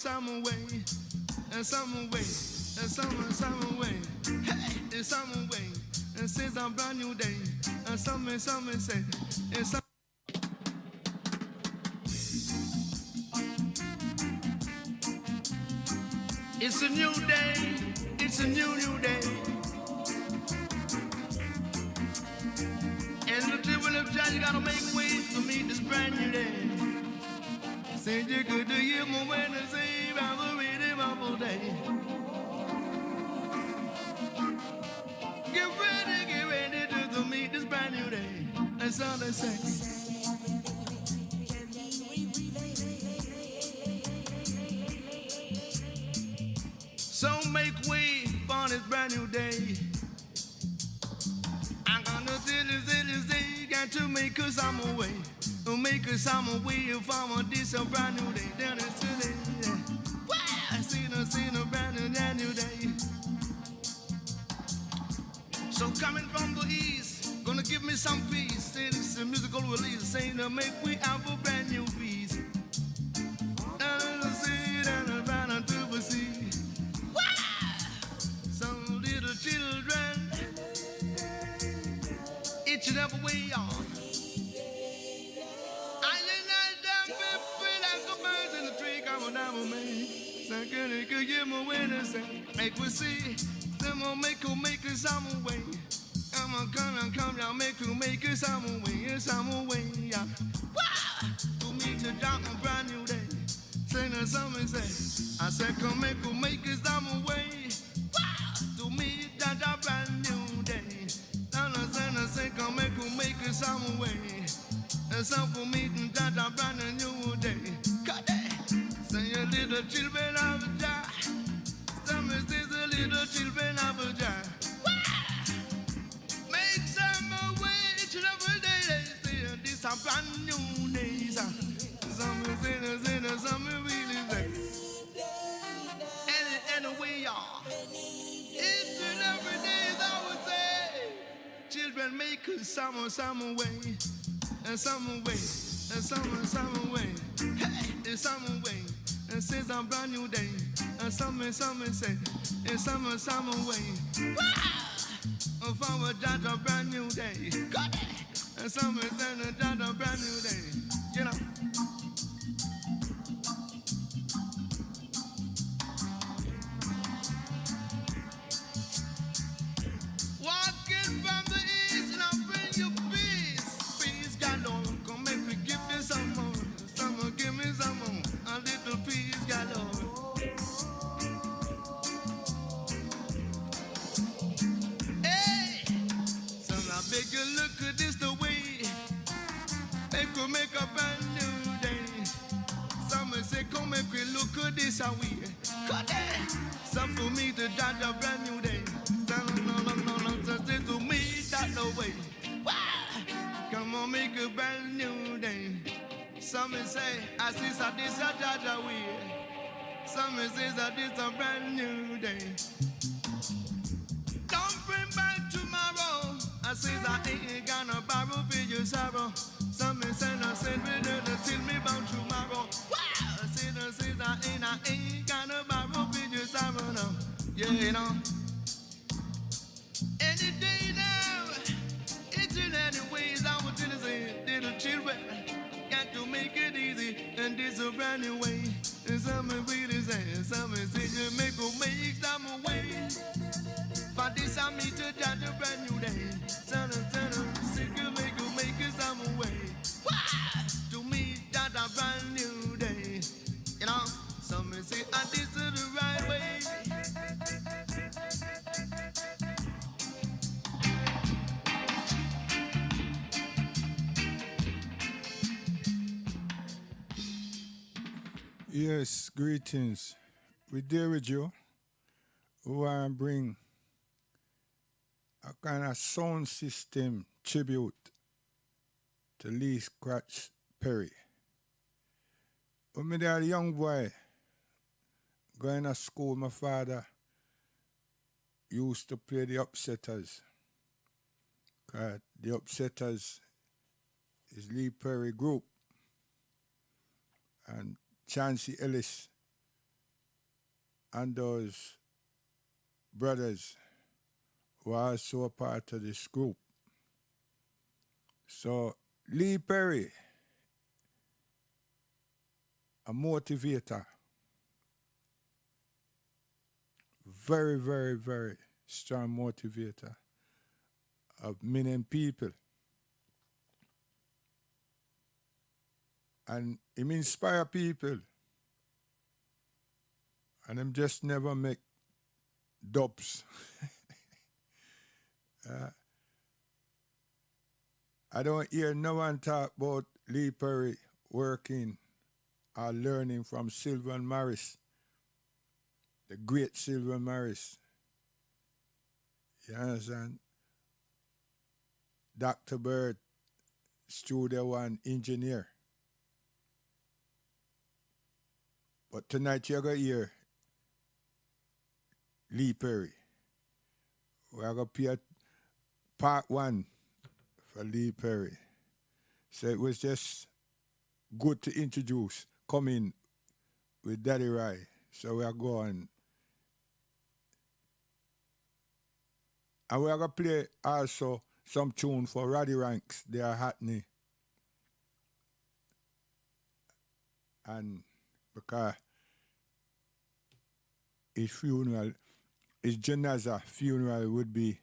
Summer way, and summer way, and summer way, hey, it's summer way, and since a brand new day, and summer say, it's summer. It's a new day, it's a new day, and the devil of God, you gotta make way to meet this brand new day. Say you could do you more when I say about the rhythm of the day. Get ready to meet this brand new day. And so they say. So make way for this brand new day. I'm gonna say, got to make a summer way. Make a summer way for this a brand new day. Down the city, wow, I seen a brand new day. So coming from the east, gonna give me some peace. It's a musical release, saying to make we have a brand new peace. Down the sea, down the brand to the sea. Wow, some little children, each and every way on. Make we see, them will make it some way. Come down, make it some way, yeah. Wow! To me to drop a brand new day. Say the summer say, I said come make it some way. Wow! To me that's a brand new day. Now I say come make it some way. And some for me that's a brand new day. Cut it. Say a little children of a jar. Some is a little children of a jar. Make some way each and every day. They say this a brand new day. Some is in a some really say. And we are. Each and every day I would say. Children make a summer way. And summer way. And summer way. Hey, it's summer way. And since a brand new day. And summer say, it's summer way. Wow! For a judge a brand new day. Got it! And summer say, a judge a brand new day. You know? Walking from the east and I'll bring you peace. Peace, God, Lord. Come make me give me some more. Summer, give me some more. A little peace, God, Lord. Make you look at this the way. Make a brand new day. Some say, come make we look at this how we. Cut it. Some for me to judge a brand new day. No, say to me that the way. Wow. Come on, make a brand new day. Some say, I see that this a judge a way. Some say that this a brand new day. Don't bring back tomorrow. I say I ain't gonna borrow for your sorrow. Some say I said we don't tell me about tomorrow. Wow! I say I ain't gonna borrow for your sorrow now. Yeah, you know. Any day now, it's in any ways I would tell you say, little children, got to make it easy, and this a brand new way. And some really say, some say you make some way. For this I meet to judge a brand new day. Son, sick you make it some way. Wow! To me, that's a brand new day. You know, some say, this is the right way. Yes, greetings. We're there with you. We want to bring a kind of sound system tribute to Lee Scratch Perry. When me there a young boy going to school, my father used to play the Upsetters. The Upsetters is Lee Perry group. And Chancey Ellis and those brothers who are also a part of this group. So Lee Perry, a motivator, very, very, very strong motivator of many people. And him inspire people. And him just never make dubs. I don't hear no one talk about Lee Perry working or learning from Sylvan Morris, the great Sylvan Morris. You understand? Dr. Bird, Studio One engineer. But tonight you're going to hear Lee Perry. We're going to play part one for Lee Perry. So it was just good to introduce, come in with Daddy Rai. So we are going. And we are going to play also some tune for Roddy Ranks, they are Hackney. And because his funeral, his Janaza funeral would be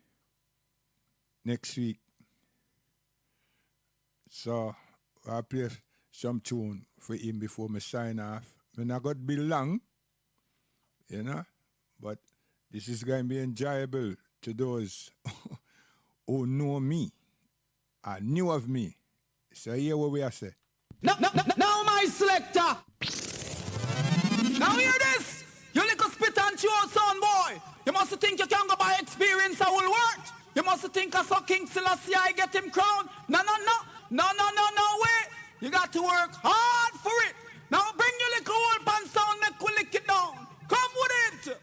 next week. So I'll play some tune for him before me sign off. We're not going to be long, you know, but this is going to be enjoyable to those who know me or knew of me. So hear what we are saying. Now my selector. Now hear this. You little spit and chew son boy. You must think you can go by experience I will work. You must think I saw King Selassie I get him crowned. No way. You got to work hard for it. Now bring your little old pan sound, make we lick it down. Come with it.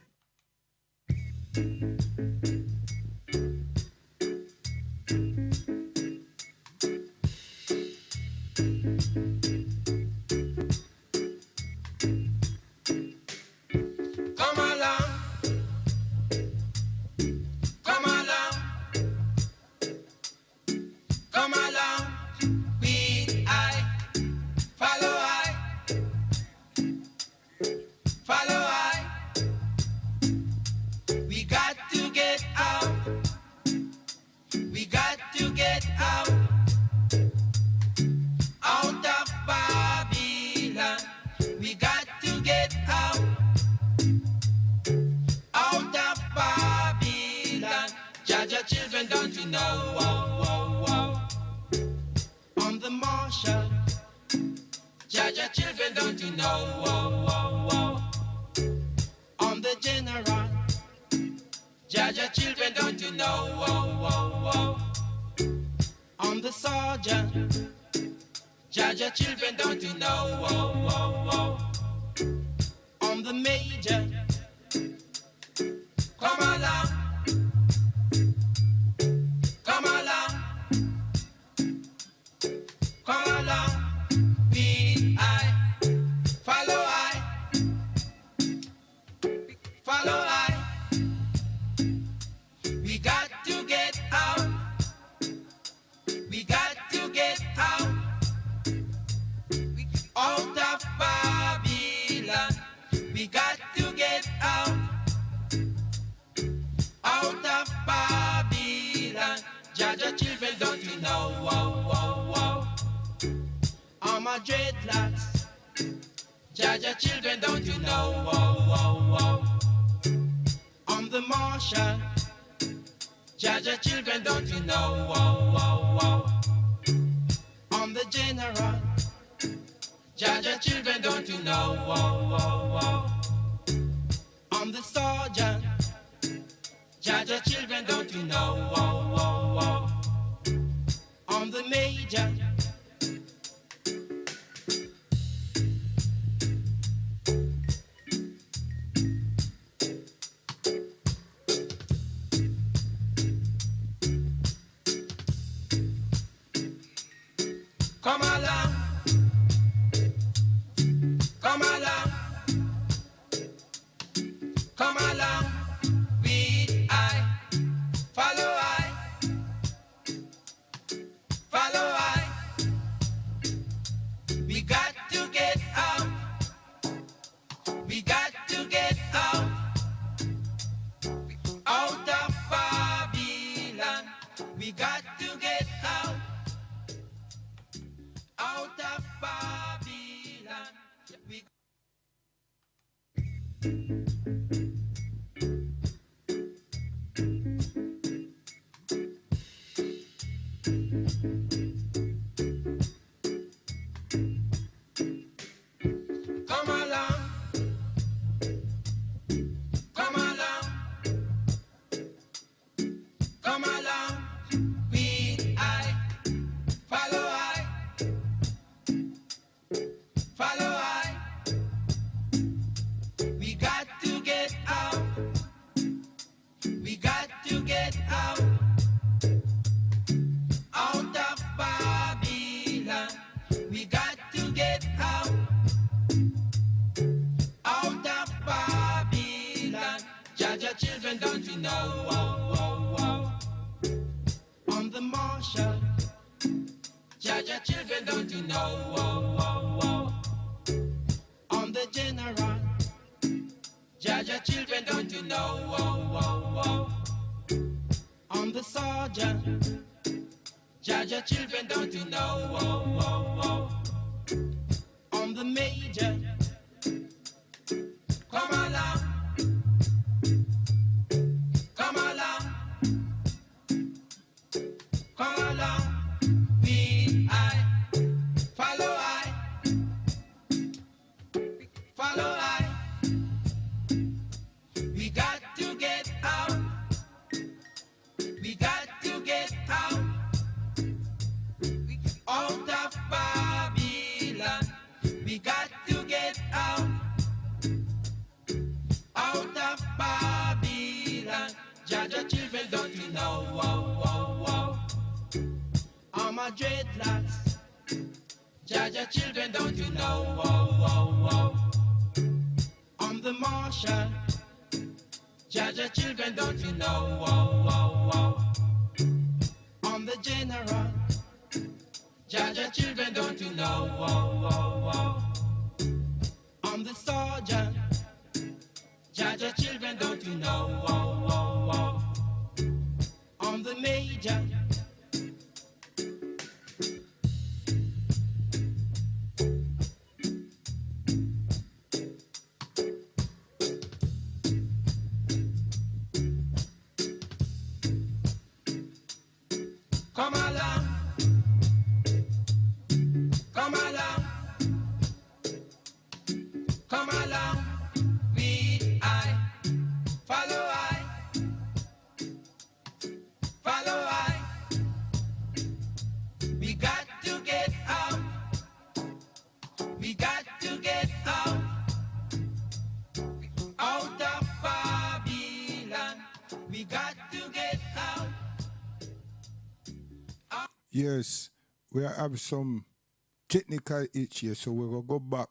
Come along, we I, follow I, follow I. We got to get out. We got to get out of Babylon. We got to get out of Babylon. We come along, come along, come along. We I, follow I, follow I. We got to get out. We got to get out of Babylon. We got to get out of Babylon. Jaja children, don't you know? Oh, oh, oh. On the Marshall. Jaja children, don't you know? Oh, oh, oh. On the General. Jaja children, don't you know? Oh, oh, oh. On the Sergeant. Jaja children, don't you know? Oh, oh, oh. On the Major. Come along. Come along. Come along. We I, follow I, follow I. We got to get out. We got to get out of Babylon. We got to get out of Babylon. Jaja children, don't you know? Whoa, whoa, whoa. I'm a dreadlocks. Jaja children, don't you know? Whoa, whoa, whoa. I'm the Marshal. Jaja children, don't you know? Whoa, whoa, whoa. I'm the General. Jaja children, don't you know? Whoa, whoa, whoa. I'm the Sergeant. Jaja children, don't you know? Whoa, whoa, whoa. I'm the Major. Come along, come along, come along. We I, follow I, follow I. We got to get out. We got to get out of Babylon. We got to get out. Yes, we have some technical itch here, so we're going to go back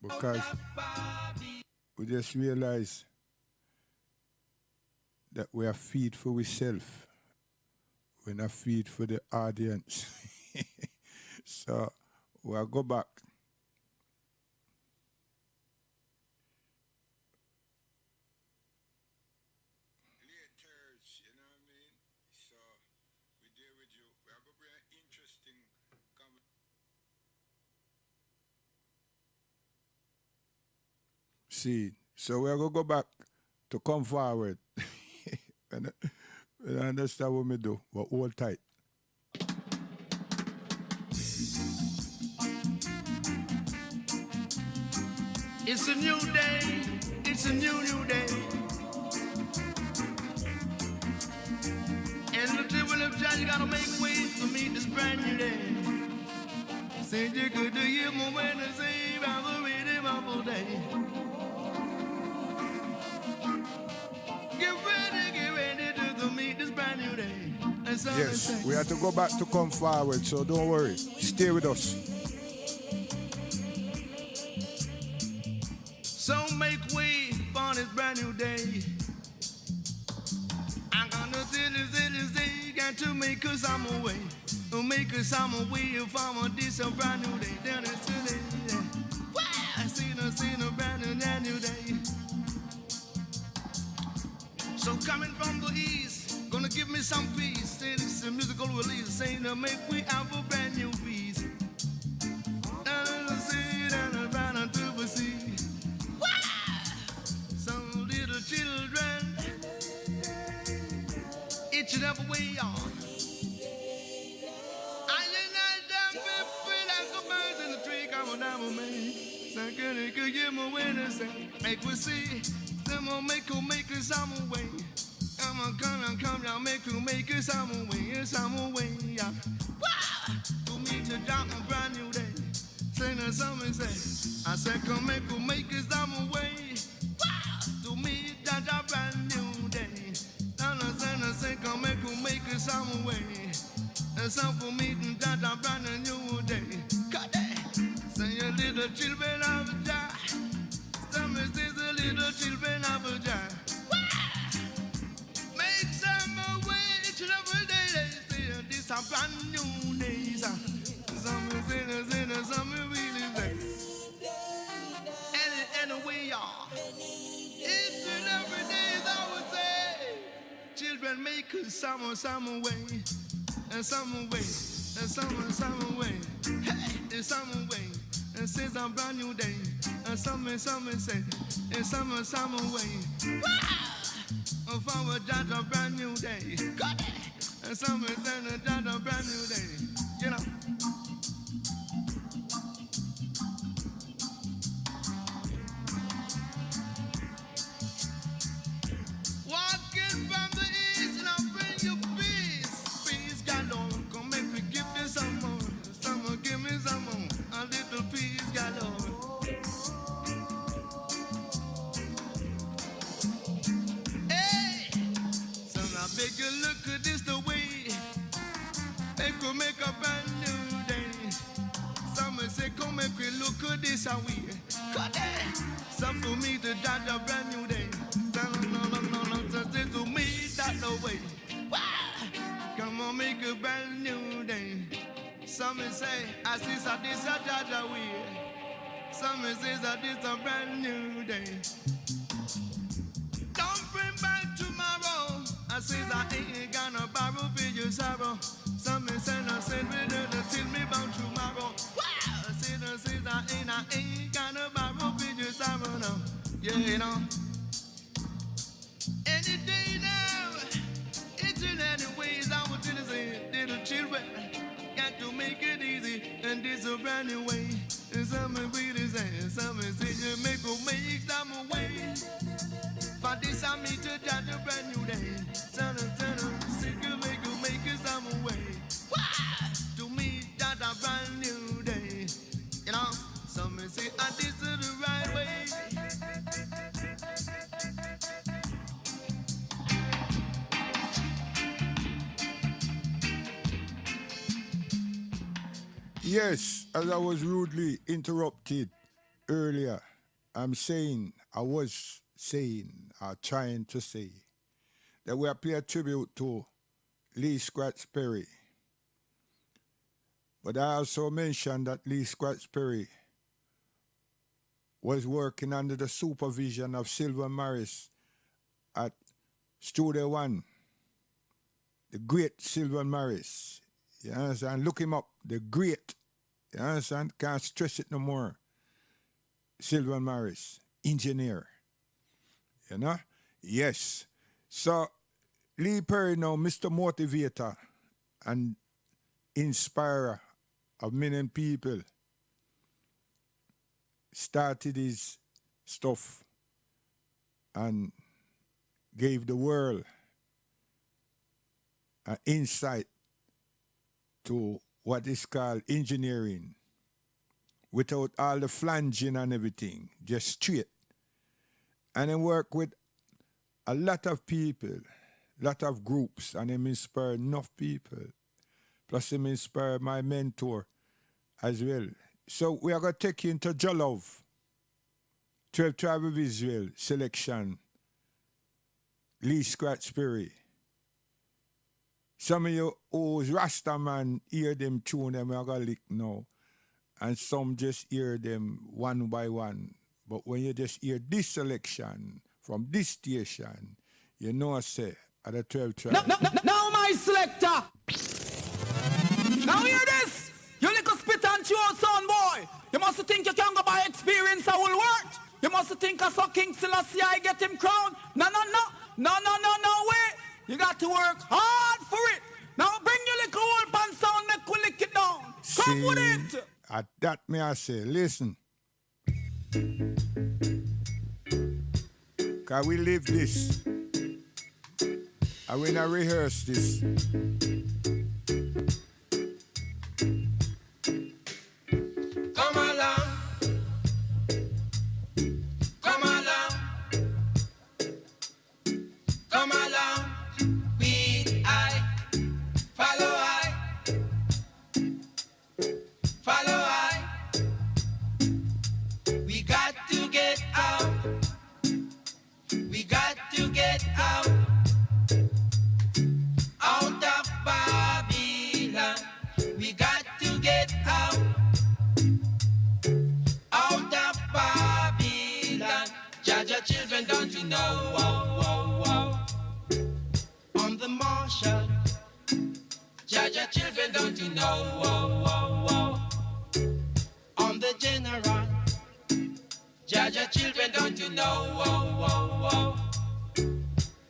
because we just realized that we are feed for ourselves. We're not feed for the audience. So we'll go back. See, so we're going to go back to come forward. And understand what we do, but hold tight. It's a new day, it's a new day. And the devil of Jah, you gotta make way to meet this brand new day. Say you could do you more when to save out the rhythm of the day. Get ready to meet this brand new day. Yes, we have to go back to come forward, so don't worry. Stay with us. So make way for this brand new day. to make us some way. Make us some way from this a brand new day. Down in city. Wow, I seen a brand new day. So coming from the east, gonna give me some peace. Say this is a musical release, saying to make we have a brand new peace. Down in the sea, down around to the sea. Wow! Some little children, each and every way on. I unite them people like a bird in the tree, come on down with me. So could give me when they say, make we see. Them will make us some way. Come down, make us some way, yeah. Wow! To me to drop a brand new day. Say that something say. I said, come make us some way. Wow! To me that's a brand new day. I say, come make us some way. And some for me that's a brand new day. Cut it. Say a little children of a jar. Some is a little children of a jar. Make some way each and every day. They say this a brand new day. Some is in a some really say. And we are. Each and every day I would say. Children make some way. And some way. And some way. Hey, in some way. And since a brand new day. And some say, in some way, wow! For a judge a brand new day, got it. And some say a judge a brand new day, you know. Walking from the east and I'll bring you peace. Peace, God, Lord, come make me give me some more. Some give me some more. A little peace, God, Lord. Make you look at this the way. Make a brand new day. Some say, come make we look at this a way. Cut it. Some for me to judge a brand new day. No, say to me that the way. Wow. Come on, make a brand new day. Some say, I see that this a judge a way. Some say that this a brand new day. Don't bring back tomorrow. I say I ain't gonna borrow for your sorrow. Some say I said we don't tell me about tomorrow. Wow! I say I ain't gonna borrow for your sorrow now. Yeah, you know. Any day now, it's in any ways I would tell you say, little children, got to make it easy, and this a brand new way. And some really say, some say you make some way. For this I meet to judge a brand new day. Son, make it some way. Wow! To me, that's a brand new day. You know, some say, this is the right way. Yes, as I was rudely interrupted earlier, I was trying to say, that we are paying a tribute to Lee Scratch Perry. But I also mentioned that Lee Scratch Perry was working under the supervision of Sylvan Morris at Studio One, the great Sylvan Morris. You understand? Look him up, the great. You understand? Can't stress it no more. Sylvan Morris, engineer. You know? Yes. So, Lee Perry now, Mr. Motivator and inspirer of many people, started his stuff and gave the world an insight to what is called engineering, without all the flanging and everything, just straight. And he worked with a lot of people, lot of groups, and he inspired enough people. Plus he inspired my mentor as well. So we are going to take you into Jolove, 12 Tribe of Israel selection, Lee Scratch Perry, Some of you who's Rasta man hear them tune them I got lick now. And some just hear them one by one. But when you just hear this selection from this station, you know I say at the 12 tribe. Now my selector. Now hear this. You little spit and chew son boy. You must think you can go by experience I will work. You must think I saw King Selassie I get him crowned. No way. You got to work hard for it. Now bring your little old pan sound, make we lick it down. Come with it. At that me I say, listen. Cause we live this. And we not rehearse this. Come along. Come along. Come along. We follow I. We got to get out. We got to get out. Out of Babylon. We got to get out. Out of Babylon. Jaja children, don't you know? On the Marshall. Jaja children, don't you know? On the General. Jaja children, don't you know?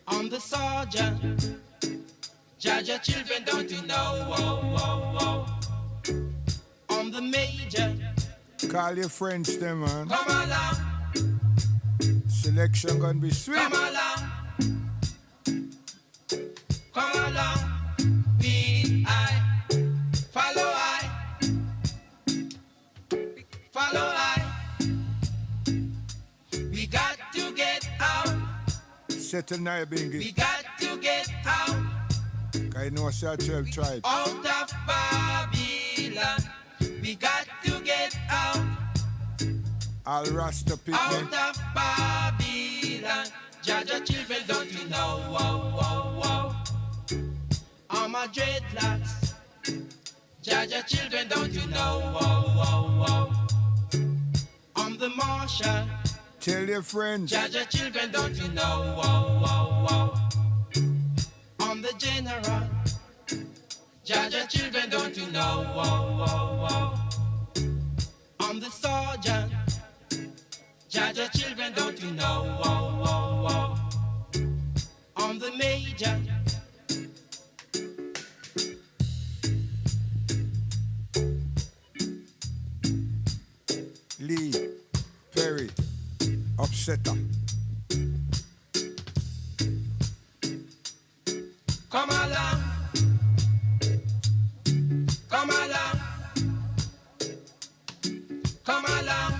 On the Sergeant. Jaja children, don't you know? On the Major. Call your friends them, man. Come along. Selection gonna be sweet. Come along. Come along. Follow I. We got to get out. Settle now, Bingy. We got to get out. Cause you know I say 12 tribes. Out of Babylon. We got to get out. All Rasta people. Out of Babylon. Jaja children, don't you know? All my dreadlocks. Jaja children, don't you know? On the Marshall. Tell your friends. Jaja children, don't you know? On the General. Jaja children, don't you know? On the Sergeant. Jaja children, don't you know? On the Major. Lee, Perry, Upsetter. Come along. Come along. Come along.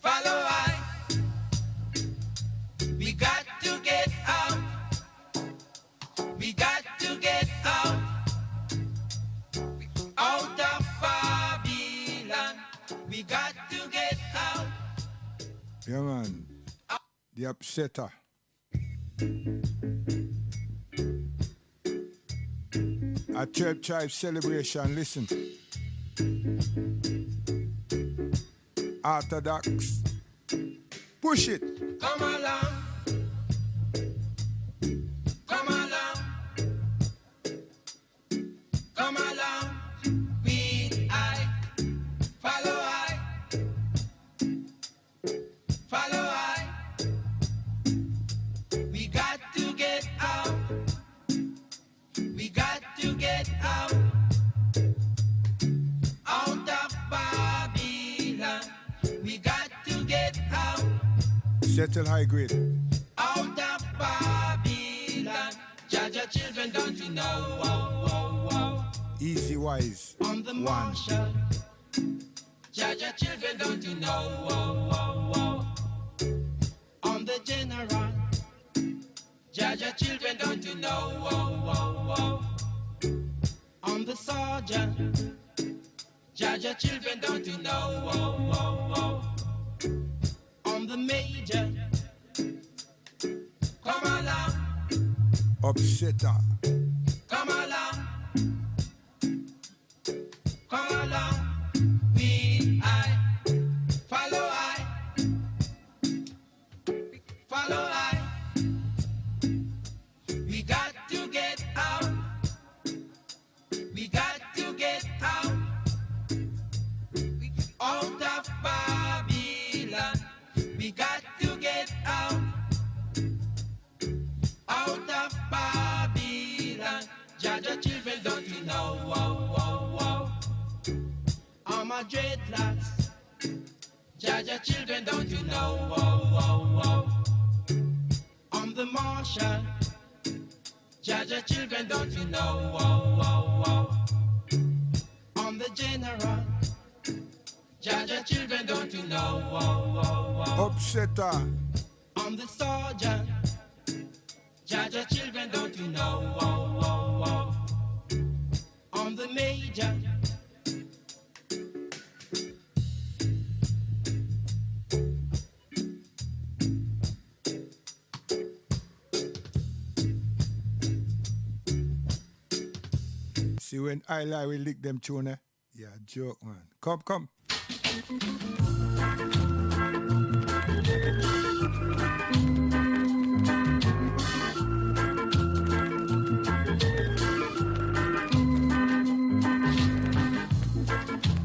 Follow I. We got to get out. We got to get out. Out of Babylon. We got to get out. Yeah, man. The Upsetter. A 12 tribe celebration, listen. Orthodox. Push it. Come along. Come along. Come along. Follow I. Follow I. We got to get out. We got to get out. Out of Babylon. We got to get out. Settle high grade. Out of Babylon. Jaja children, don't you know? Easy wise. On the Marshall. Jaja children, don't you know? On the General. Jaja children, don't you know? On the Sergeant. Jaja children, don't you know? On the Major. Upsetter. Come along. Come along. Follow I. We got to get out. We got to get out. Out of Babylon. We got to get out. Out of Babylon. Jaja children, don't you know? Wow, wow, wow. All my dreadlocks. Jaja children, don't you know? Wow, wow, wow. I'm the marshal. Jaja children, don't you know? Wow, wow, wow. I'm the general. Jaja children, don't you know? Wow, wow, wow. Upsetter. I'm the sergeant. Jaja children, don't you know? Wow, wow, wow. I'm the major. See when I lie, we lick them tune, eh? Yeah, joke, man. Come.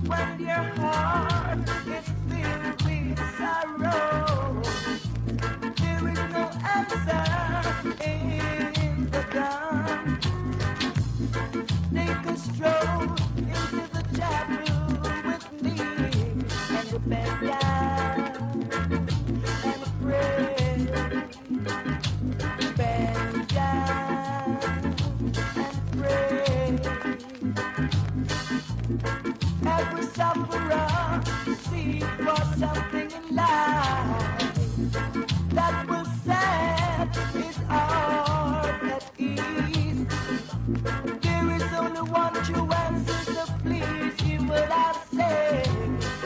When your heart is filled with sorrow, there is no answer in the dark. Take a stroll into the chapel with me and bend down and pray. Bend down and pray. Every sufferer seek for something in life that will set his heart at ease. There is only one true answer, so please hear what I say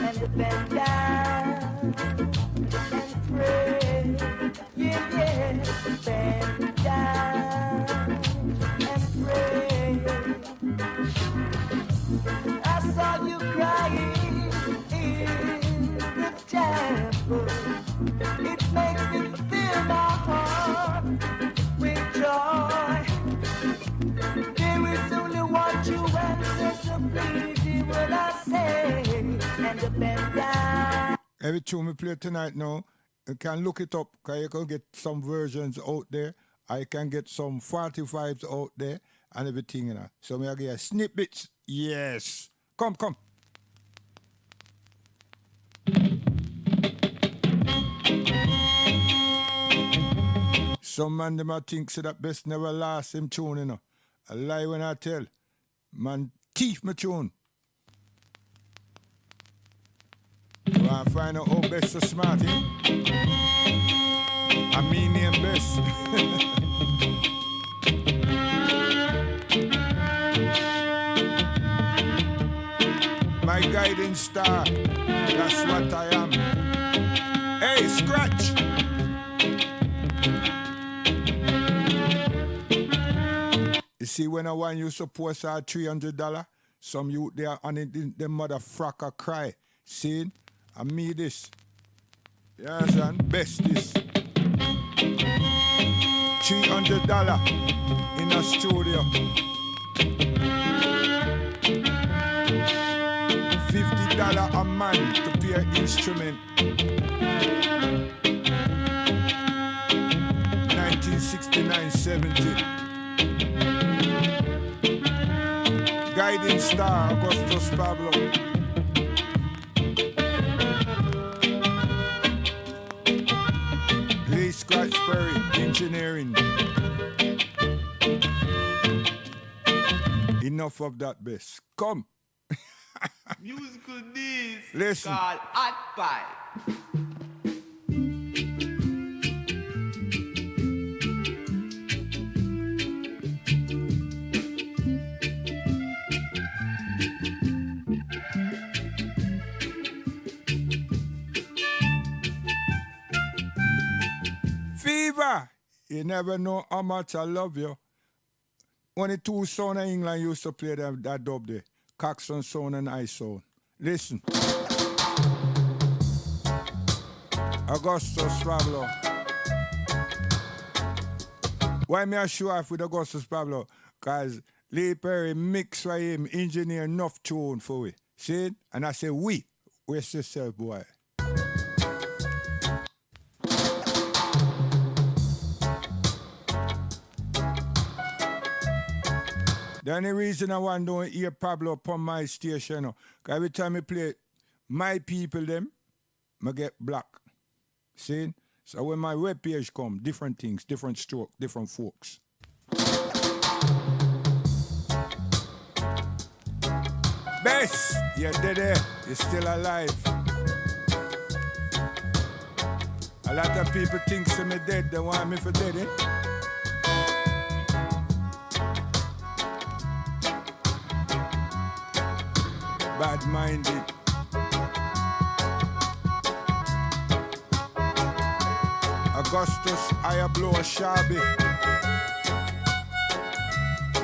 and bend down and pray. Yeah, bend down and pray. I saw you crying in the temple. It makes me fill my heart with joy. There is only one true answer, so please hear what I say and bend down. Every tune we play tonight now, you can look it up, because you can get some versions out there. I can get some 45s out there and everything, you know. So me I get snippets. Yes. Come. Some man them a think say that best never last him tune, you know. I lie when I tell. Man, thief my tune. You want to find out how best so smart, eh? I mean name best. My guiding star, that's what I am. Hey, Scratch! You see, when I want you suppose $300, some youth there and them motherfucker cry. See, I me this. You understand? Best this. $300 in a studio. $50 a man to play an instrument. 1969-70. Guiding star, Augustus Pablo. Lee Scratch Perry, engineering. Enough of that, best. Come. Musical days Listen. called Hot Pie. Fever, you never know how much I love you. Only two sound in England used to play that dub there. Coxsone sound and I sound. Listen. Augustus Pablo. Why me I show off with Augustus Pablo? Because Lee Perry mix for him, engineer enough tune for we. See it? And I say, we. Where's yourself, boy? The only reason I want to hear Pablo upon my station, because every time I play my people, them, I get black. See? So when my webpage come, different things, different stroke, different folks. Bess, you're dead, you're still alive. A lot of people think I'm dead, they want me for dead, eh? Bad-minded. Augustus, I blow a shabby.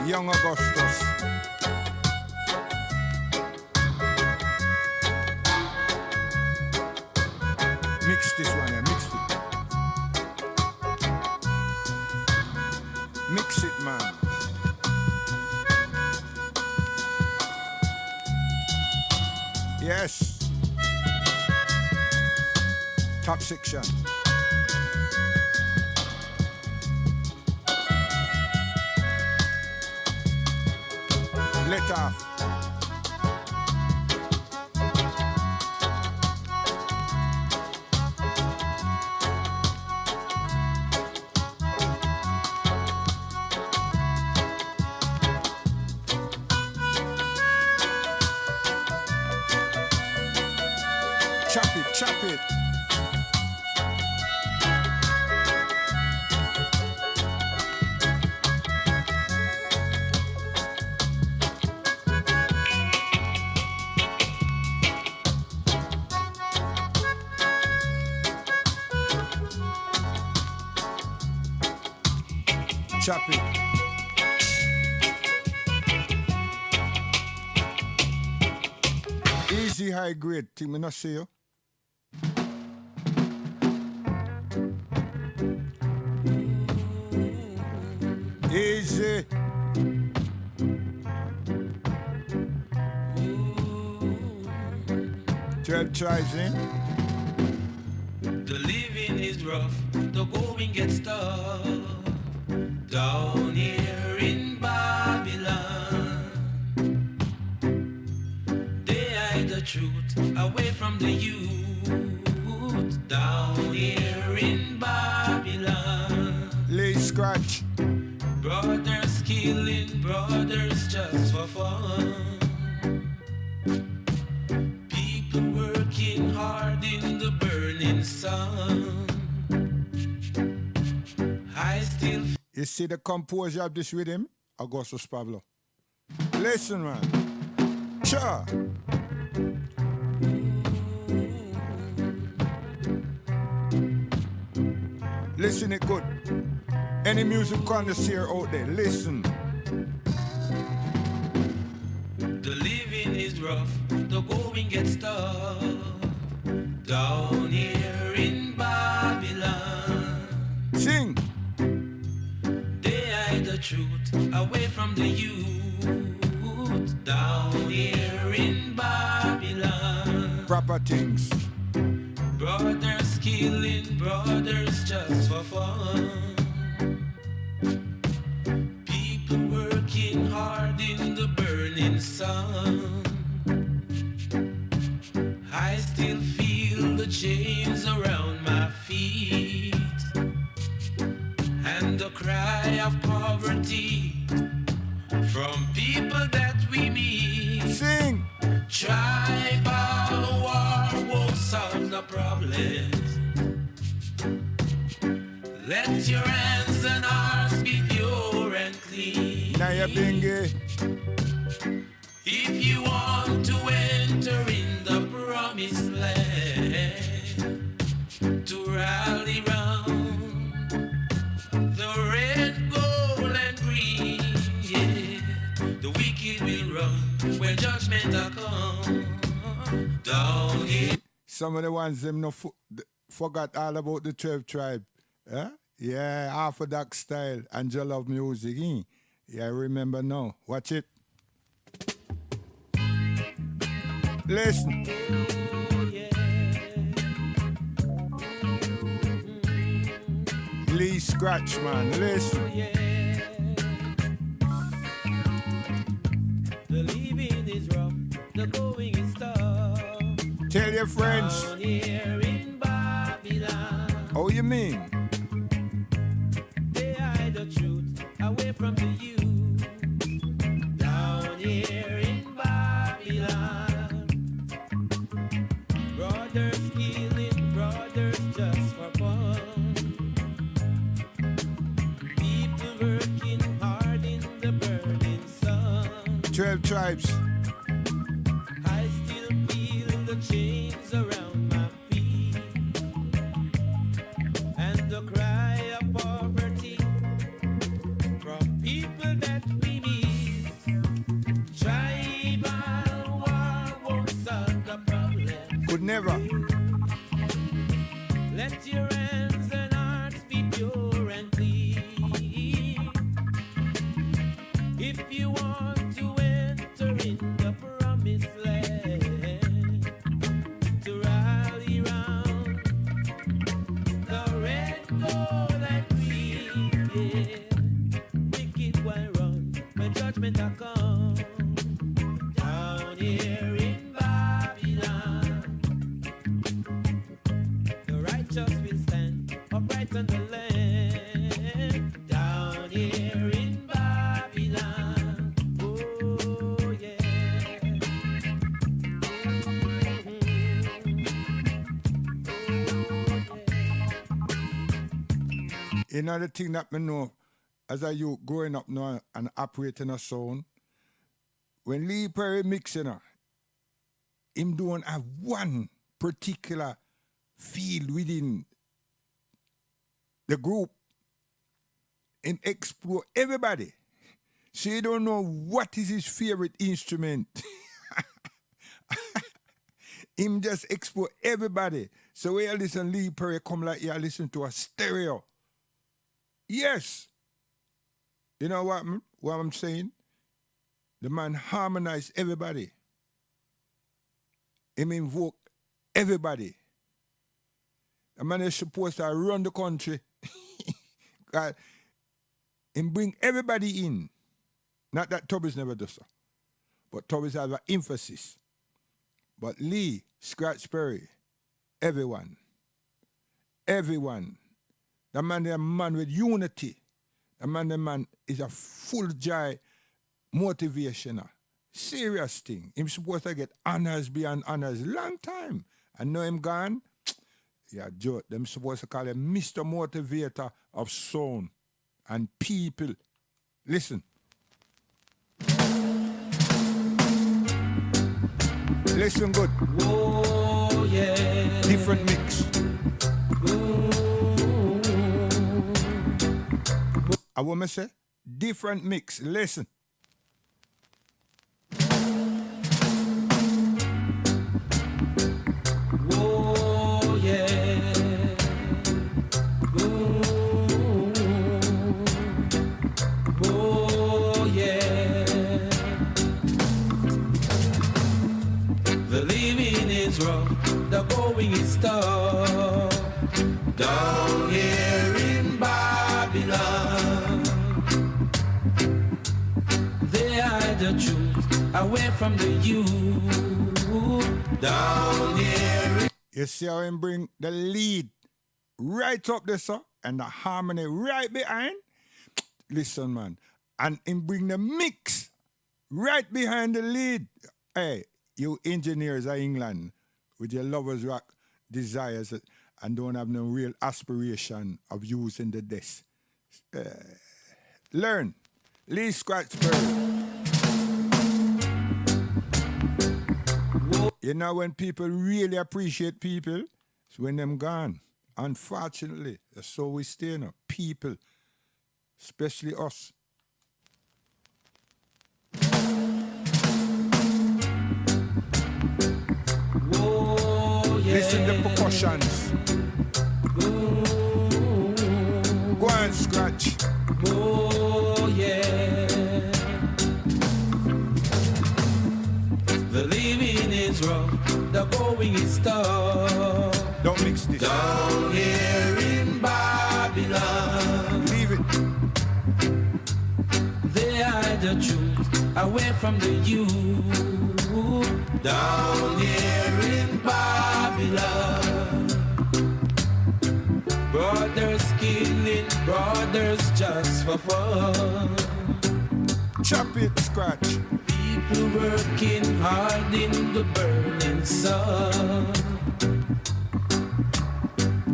Young Augustus. Mix this one here, mix it. Mix it, man. Yes. Top section. Let off. Chop it. Chop it. Easy high grade, think me not see you. Easy. Twelve tries in. The living is rough, the going gets tough. Down here in Babylon, they hide the truth away from the youth. Down here in Babylon, Lee Scratch. brothers killing brothers just for fun. People working hard in the burning sun. I still. You see the composure of this rhythm? Augustus Pablo. Listen, man. Sure. Listen it good. Any music connoisseur out there, listen. The living is rough, the going gets tough. Down here in Babylon, Sing. they hide the truth away from the youth. Down here in Babylon, Proper things. brothers killing brothers just for fun. People working hard in the burning sun. I still feel the chains around my feet and the cry of poverty from people that we meet. Sing. Tribal war won't solve the problems. Let your hands and hearts be pure and clean. Now you're being gay. If you want to enter in the promised land, to rally round the red, gold, and green, yeah. down here. Some of the ones them forgot all about the 12 tribe. Yeah, Orthodox style and your love music. Yeah, remember now. Watch it. Listen. Lee Scratch, man. Listen. The living is rough, the going is tough. Tell your friends. Down here in Babylon, How you mean? they hide the truth away from the youth. Down here in Babylon, brothers killing brothers just for fun. People working hard in the burning sun. 12 tribes. I still feel the chains around my feet and the cry of poverty from people that we meet. Tribal war won't solve the problem. Could never. Let your hands and hearts be pure and clean. If you want to enter in the promised land, to rally round the red, gold, and green, yeah. Wicked will run when judgment will come. Down here in Babylon, the righteous will stand upright on the land. Down here in Babylon, oh yeah. Another thing that me know as a youth growing up now and operating a sound, when Lee Perry mixing him don't have one particular feel within the group and explore everybody. So you don't know what is his favorite instrument. Him just explore everybody. So when you listen Lee Perry come like you listen to a stereo. Yes. You know what I'm saying? The man harmonized everybody. Him invoke everybody. The man is supposed to run the country. God, him bring everybody in. Not that Tubby's never does so. But Tubby's have an emphasis. But Lee, Scratch Perry, everyone. The man is a man with unity. The man is a full joy motivational. Serious thing. Him supposed to get honors beyond honors. Long time. I know him gone. Yeah, joke. Them supposed to call him Mr. Motivator of sound and people. Listen. Listen good. Oh yeah. Different mix. I want to say different mix. Listen. Oh yeah. Oh yeah. The living is rough, the going is tough. Down here in Babylon, they hide the truth away from the youth. Down here. You see how him bring the lead right up there, sir, and the harmony right behind? Listen, man. And him bring the mix right behind the lead. Hey, you engineers of England with your lovers rock desires and don't have no real aspiration of using the desk. Learn. Lee Scratch Perry. You know when people really appreciate people, it's when them gone. Unfortunately, that's so we stay now. People, especially us. Whoa. Listen to the percussions. Go and scratch. Oh yeah. The living is rough, the going is tough. Don't mix this. Down here in Babylon, Leave it. they hide the truth away from the youth. Down here in Babylon, brothers killing brothers just for fun. Chop it, scratch. People working hard in the burning sun.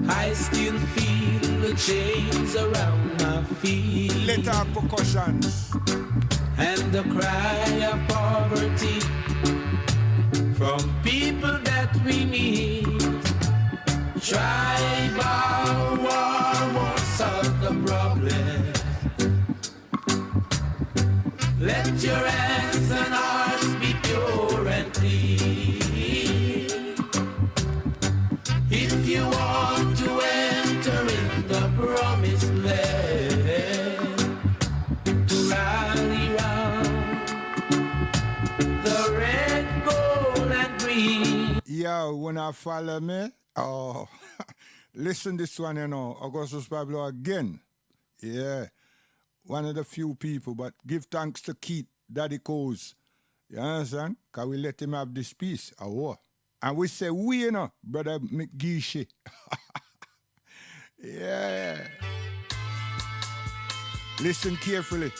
I still feel the chains around my feet. Let our percussions. And the cry of poverty from people that we meet. Tribal war won't solve the problem. Let your hands and hearts be pure and clean. If you want to enter in the promised land, to rally round the red, gold, and green. Yeah, when I follow me, oh, listen this one, you know, Augustus Pablo again. Yeah, one of the few people, but give thanks to Keith, Daddy Coles. You understand? Because we let him have this piece. Oh, and we say we, you know, Brother McGeeshy. Yeah. Listen carefully.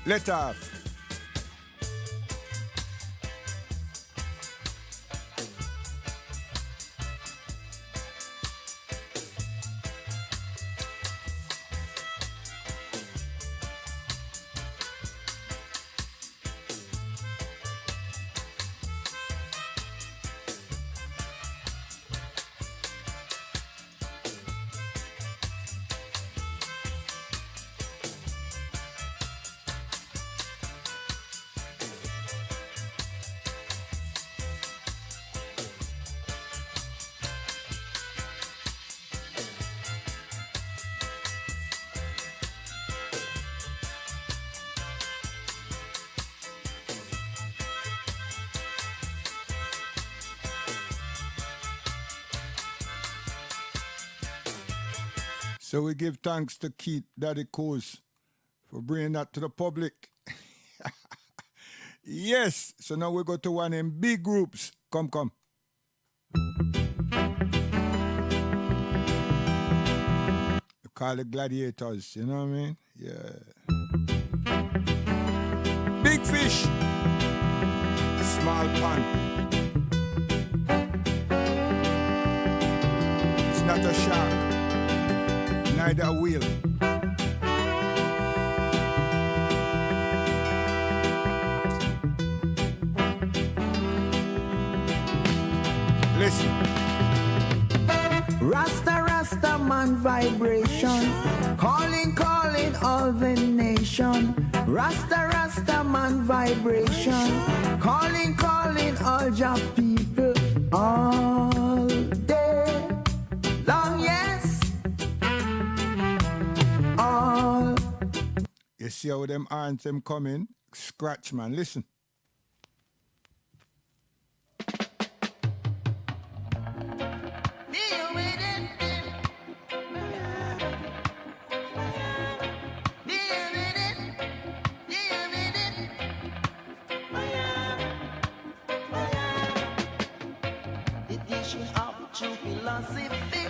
Let off. So we give thanks to Keith, Daddy Coles, for bringing that to the public. Yes. So now we go to one in big groups. Come. We call it gladiators, you know what I mean? Yeah. Big fish. Small pond. It's not a shark. Neither a wheel. Listen. Rasta man vibration, calling all the nation. Rasta man vibration, calling all your people all day long. Yes. You see how them anthem coming? Scratch, man. Listen. True philosophy,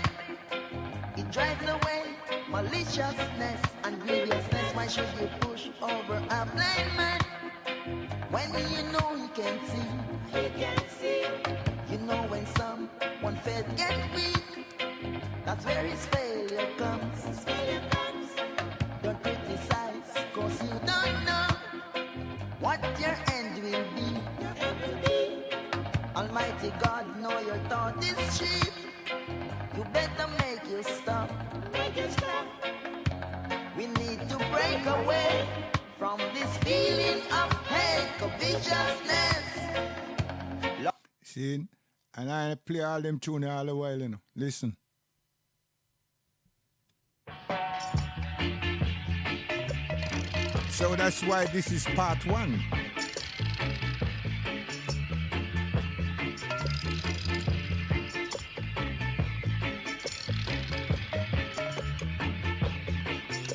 it drives away maliciousness and grievousness. Why should you push over a blind man when you know he can't see? He can't see. You know when someone faith gets weak, that's where his failure comes. His failure comes. Don't criticize, cause you don't know what your end will be. Almighty God, know your thought is cheap. You better make you stop. Make you stop. away from this feeling of hate, covetousness. See? And I play all them tunes all the while, you know. Listen. So that's why this is part 1.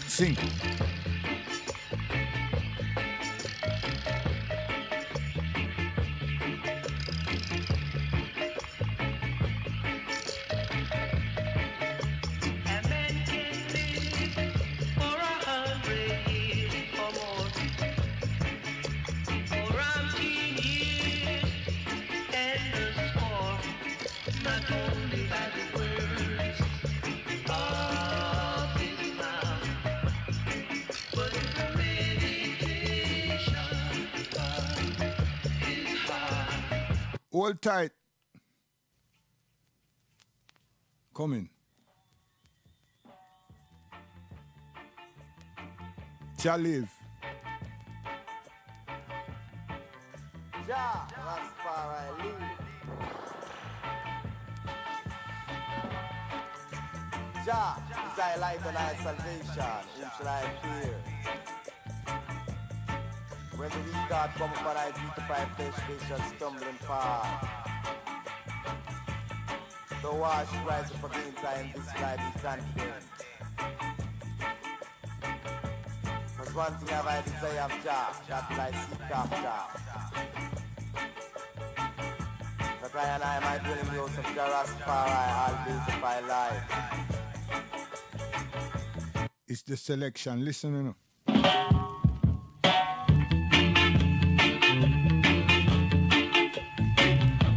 Sing. Hold tight. Come in. Shall live. Jah, Rastafari live. Jah is thy light and thy salvation. Whom shall I fear? When the weak God come upon thy feet to fight flesh, they shall stumble and fall. So wash, rise up against thy in this life, be confident. Cause one thing have I desire of Jah, that will I seek after. That I and I might dwell in the house of Jah Rastafari all days of my life. It's the selection. Listen, you know.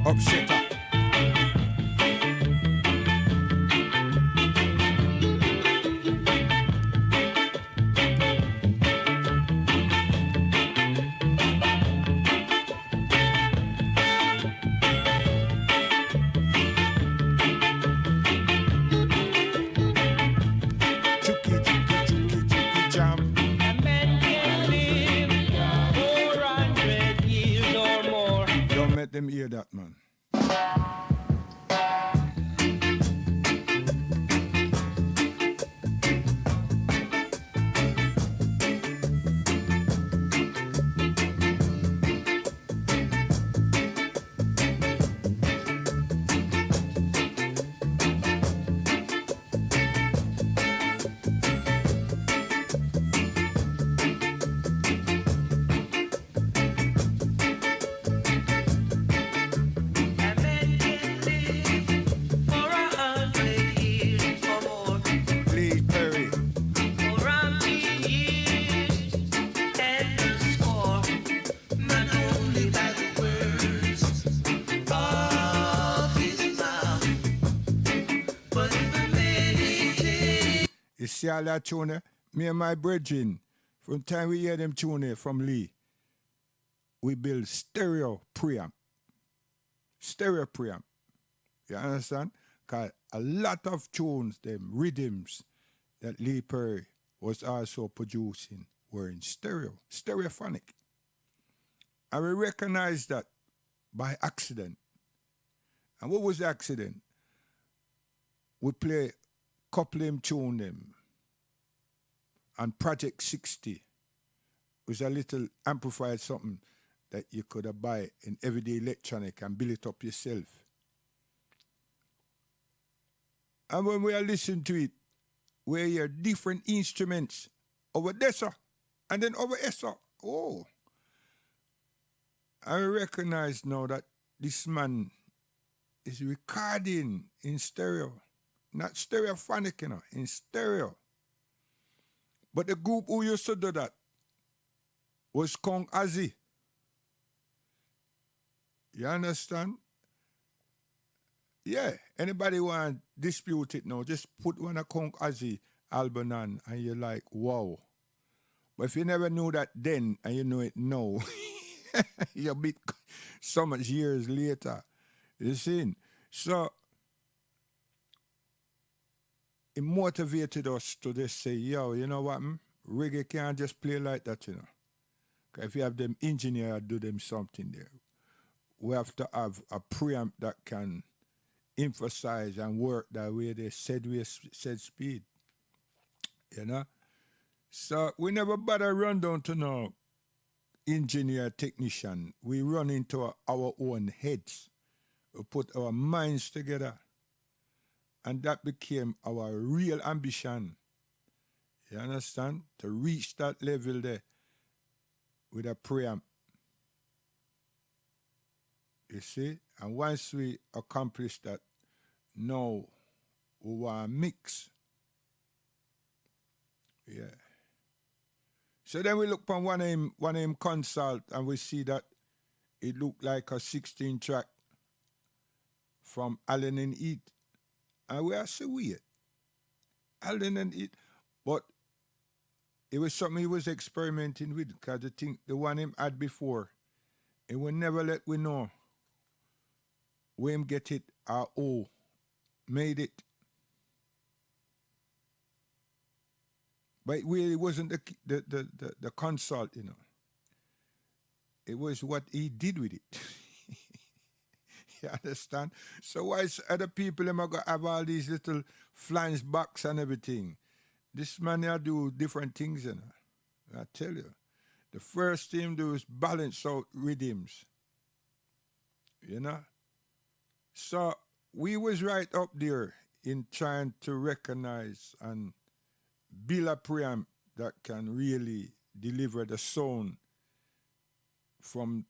Upsetter. Them hear that, man. See all that tune, me and my brethren, from the time we hear them tune from Lee, we build stereo preamp. Stereo preamp. You understand? Because a lot of tunes, them rhythms that Lee Perry was also producing were in stereo, stereophonic. And we recognize that by accident. And what was the accident? We play couple them tune them. And Project 60 was a little amplified something that you could buy in everyday electronic and build it up yourself. And when we are listening to it, we hear different instruments over there, sir, and then over here, sir. Oh. I recognize now that this man is recording in stereo. Not stereophonic, you know, in stereo. But the group who used to do that was Kong Azzy. You understand? Yeah. Anybody want to dispute it now, just put one of Kong Azzy album on and you're like, wow. But if you never knew that then and you know it now, you'll be so much years later. You see? So it motivated us to just say, yo, you know what? Reggae can't just play like that, you know. 'Cause if you have them engineer do them something there, we have to have a preamp that can emphasize and work that way they said speed. You know? So we never bother run down to no engineer technician. We run into our own heads. We put our minds together. And that became our real ambition. You understand? To reach that level there with a preamp. You see? And once we accomplish that, now we want to mix. Yeah. So then we look upon one of him consult and we see that it looked like a 16 track from Allen and Eat. And we are so weird. Allen and Eat. But it was something he was experimenting with, because the one him had before, he will never let we know where him get it or who made it. But it wasn't the consult, you know. It was what he did with it. You understand? So why is other people them are gonna have all these little flange box and everything? This man here do different things, you know. I tell you. The first thing do is balance out rhythms. You know? So we was right up there in trying to recognize and build a preamp that can really deliver the sound from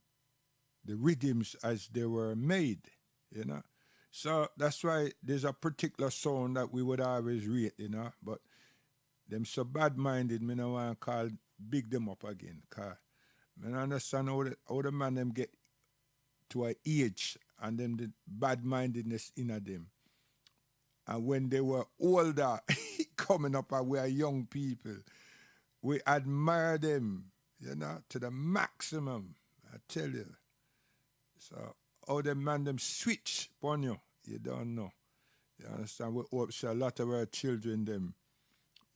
the rhythms as they were made, you know. So that's why there's a particular sound that we would always rate, you know. But them so bad-minded, me no want to call big them up again. Because I don't understand how the man them get to an age and then the bad-mindedness in them. And when they were older, coming up and we are young people, we admire them, you know, to the maximum, I tell you. So how the man them switch upon you, you don't know. You understand? We hope so a lot of our children, them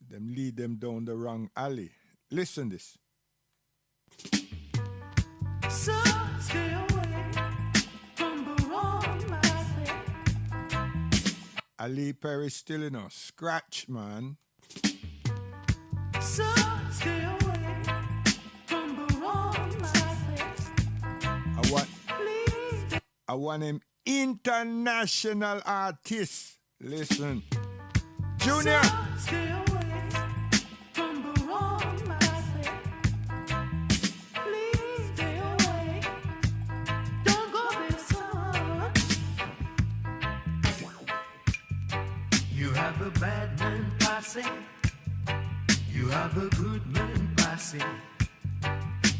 lead them down the wrong alley. Listen this. So stay away from the wrong life. Ali Perry still in us. Scratch, man. So stay away from the wrong life. I want him international artist. Listen. Junior. So stay away from the wrong life. Please stay away. Don't go there, son. You have a bad man passing. You have a good man passing.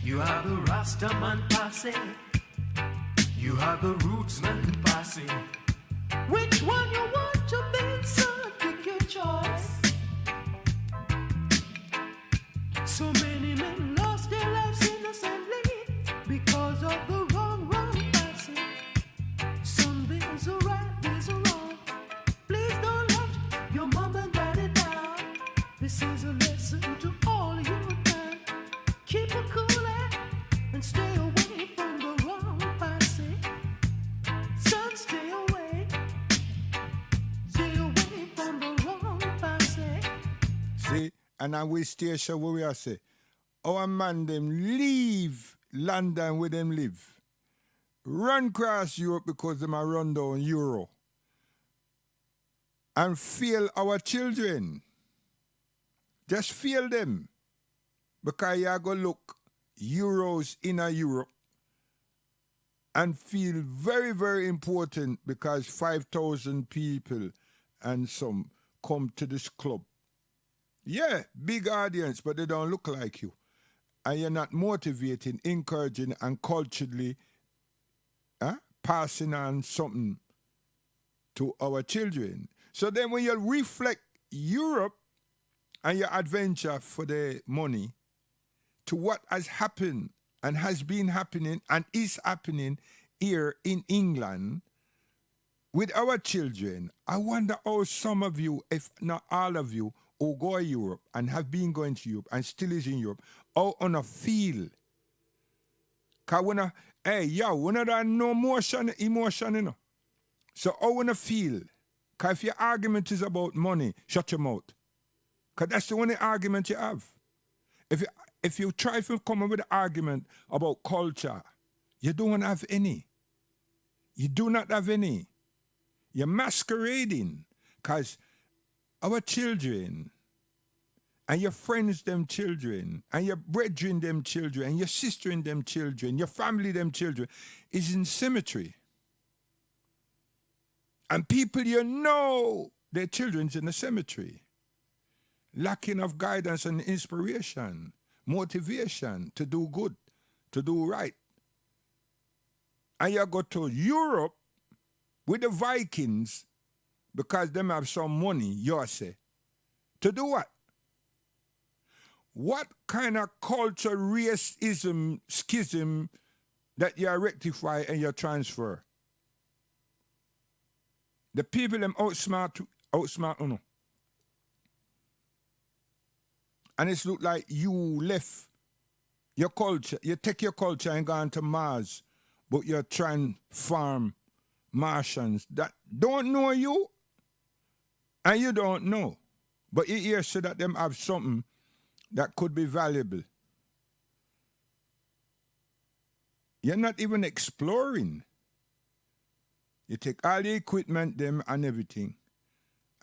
You have a Rasta man passing. You have a roots man passing. Which one you want to be, son? Pick your choice. So many men lost their lives innocently because of the wrong passing. Some there's a right, there's a wrong. Please don't let your mom and daddy down. This is a lesson to all you men. Keep it cool and stay away from the wrong passing. Son, stay away. Stay away from the wrong passing. See, and I will station where we are say, our man them leave London where them live. Run across Europe because them are run down Euro. And fail our children. Just fail them. Because you go look Euros in a Europe and feel very, very important because 5,000 people and some come to this club. Yeah, big audience, but they don't look like you. And you're not motivating, encouraging, and culturally passing on something to our children. So then when you reflect Europe and your adventure for the money to what has happened and has been happening and is happening here in England with our children, I wonder how some of you, if not all of you, who go to Europe and have been going to Europe and still is in Europe, how on a feel. Because when I, hey, yo, when I don't know emotion, you know. So how when I feel. Because if your argument is about money, shut your mouth. Because that's the only argument you have. If you try to come up with an argument about culture, you don't have any. You do not have any. You're masquerading. Because our children, and your friends them children, and your brethren them children, and your sister in them children, your family them children, is in cemetery. And people you know, their children's in the cemetery. Lacking of guidance and inspiration, motivation to do good, to do right. And you go to Europe with the Vikings because them have some money, you say. To do what? What kind of culture, racism, schism that you rectify and you transfer? The people them outsmart uno. And it's look like you left your culture, you take your culture and gone to Mars, but you're trying to farm Martians that don't know you and you don't know. But you hear so that them have something that could be valuable. You're not even exploring. You take all the equipment them and everything,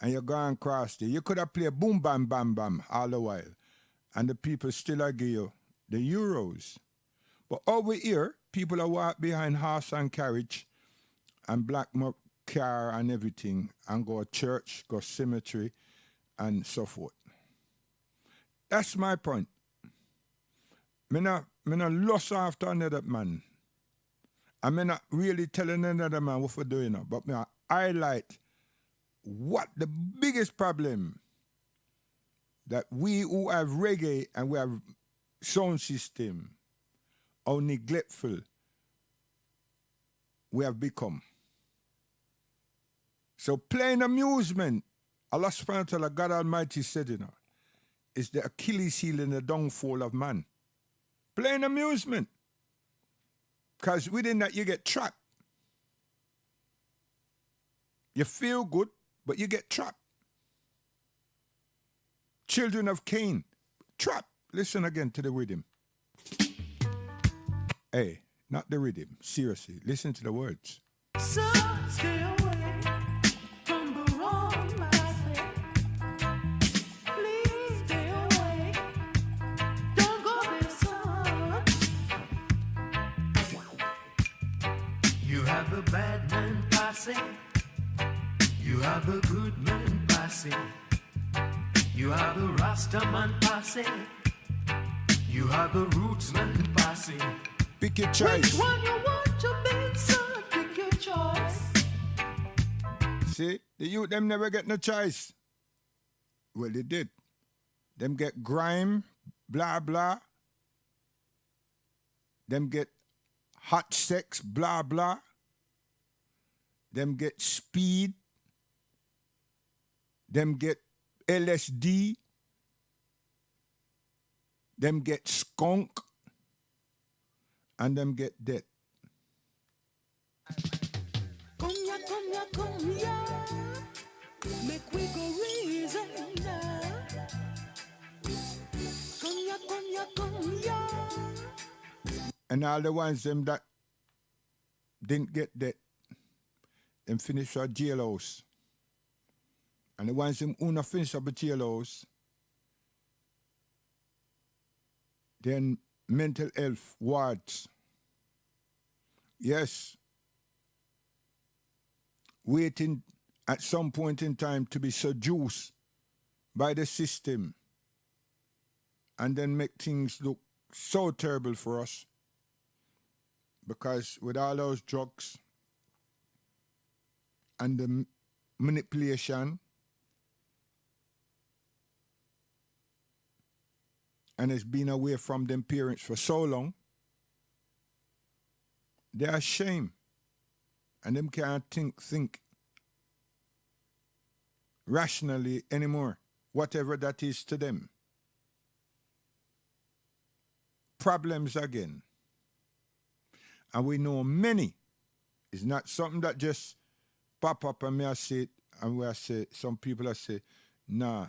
and you go and cross there. You could have played boom bam bam bam all the while, and the people still give you the euros. But over here, people are walk behind horse and carriage and black car and everything, and go to church, go cemetery, and so forth. That's my point. Me not lust after another man. I may not really telling another man what we're doing, but me highlight what the biggest problem that we who have reggae and we have sound system, how neglectful we have become. So plain amusement, Allah subhanahu wa ta'ala, God Almighty said, you know, is the Achilles heel and the downfall of man. Plain amusement. Because within that you get trapped. You feel good, but you get trapped. Children of Cain, trapped. Listen again to the rhythm. Hey, not the rhythm. Seriously, listen to the words. So stay away from the wrong mindset. Please stay away. Don't go there, son. You have a bad man passing. You have a good man passing. You have a Rasta man passing. You have a roots man passing. Pick your choice. Which one you want to be, son? Pick your choice. See, the youth them never get no choice. Well, they did. Them get grime, blah blah. Them get hot sex, blah blah. Them get speed. Them get LSD. Them get skunk. And them get dead. Come here. Make we go reason now. Come here. And all the ones them that didn't get dead, them finish our jailhouse. And the ones them who not finish up a jailhouse, then mental health wards. Yes. Waiting at some point in time to be seduced by the system and then make things look so terrible for us. Because with all those drugs and the manipulation and it's been away from them parents for so long, they are ashamed and them can't think rationally anymore. whatever that is to them. Problems again. And we know many. It's not something that just pop up and me I say it, and we I say, some people I say, nah,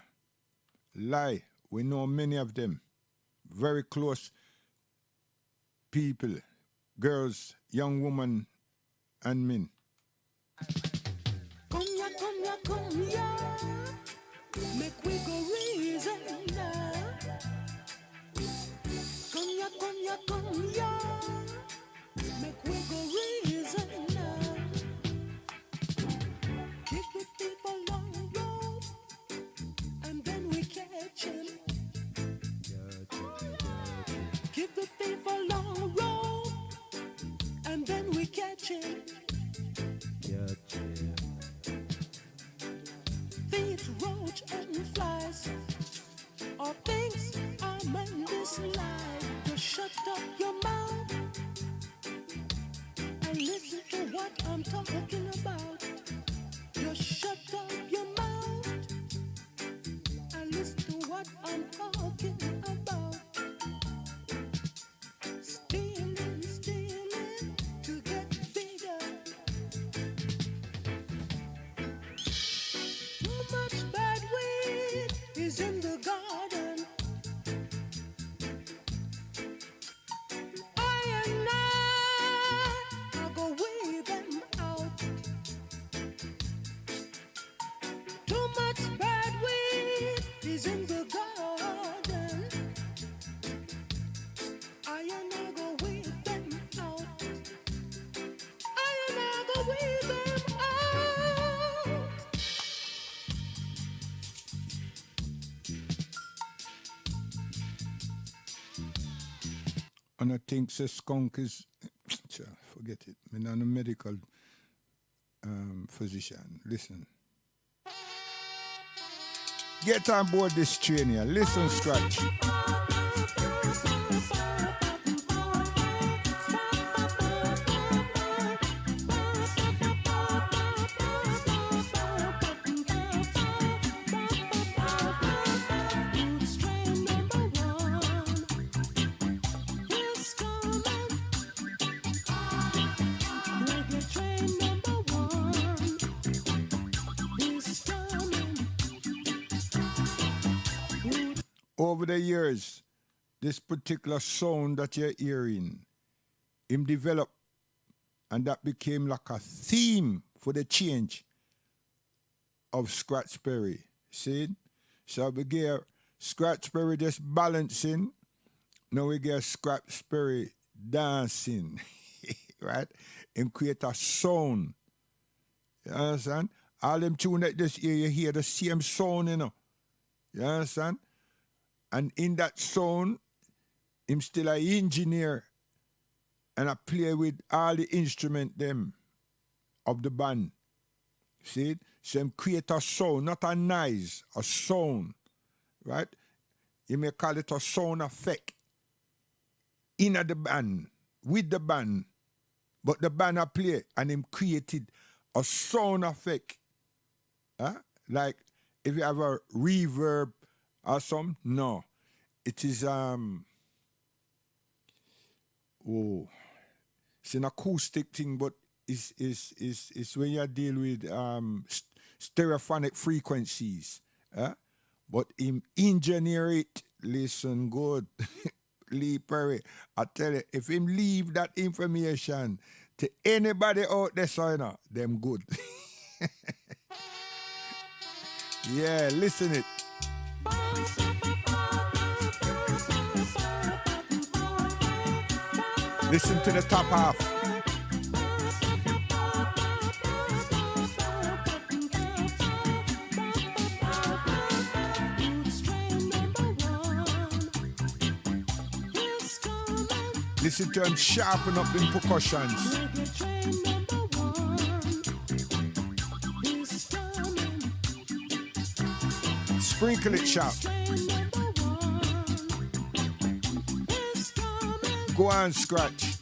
lie. We know many of them. Very close people, girls, young women, and men. Come ya, make we go reason now. Come ya, make we go reason now. Keep the people on the road, and then we catch him. Keep the people on the road, and then we catch him. Thieves, roach, and flies, all things are meant this life. Just shut up your mouth and listen to what I'm talking about. Just shut up your mouth and listen to what I'm talking about. Stealing to get bigger. Too much bad weed is in the garden. I and I go weed them out. Too much bad weed is in the garden. I and I go weed them out. I and I go weed them out. And I think the skunk is, forget it. I'm not a medical physician. Listen. Get on board this train here. Listen, Scratch. Over the years, this particular sound that you're hearing, him developed, and that became like a theme for the change of Scratch Perry. See? So we get Scratch Perry just balancing, now we get Scratch Perry dancing, right? And create a sound. You understand? All them tune that this ear, you hear the same sound, you know. You understand? And in that sound, him still an engineer, and I play with all the instrument them of the band. See it? So him create a sound, not a noise, a sound, right? You may call it a sound effect in the band, with the band, but the band I play, and him created a sound effect. Huh? Like if you have a reverb or something, no. It is it's an acoustic thing, but it's when you deal with stereophonic frequencies. But him engineer it, listen good. Lee Perry, I tell you, if him leave that information to anybody out there, so you know, them good. Yeah, listen it. Listen to the top half. Listen to him sharpen up in percussions. Sprinkle it sharp. Go on, Scratch.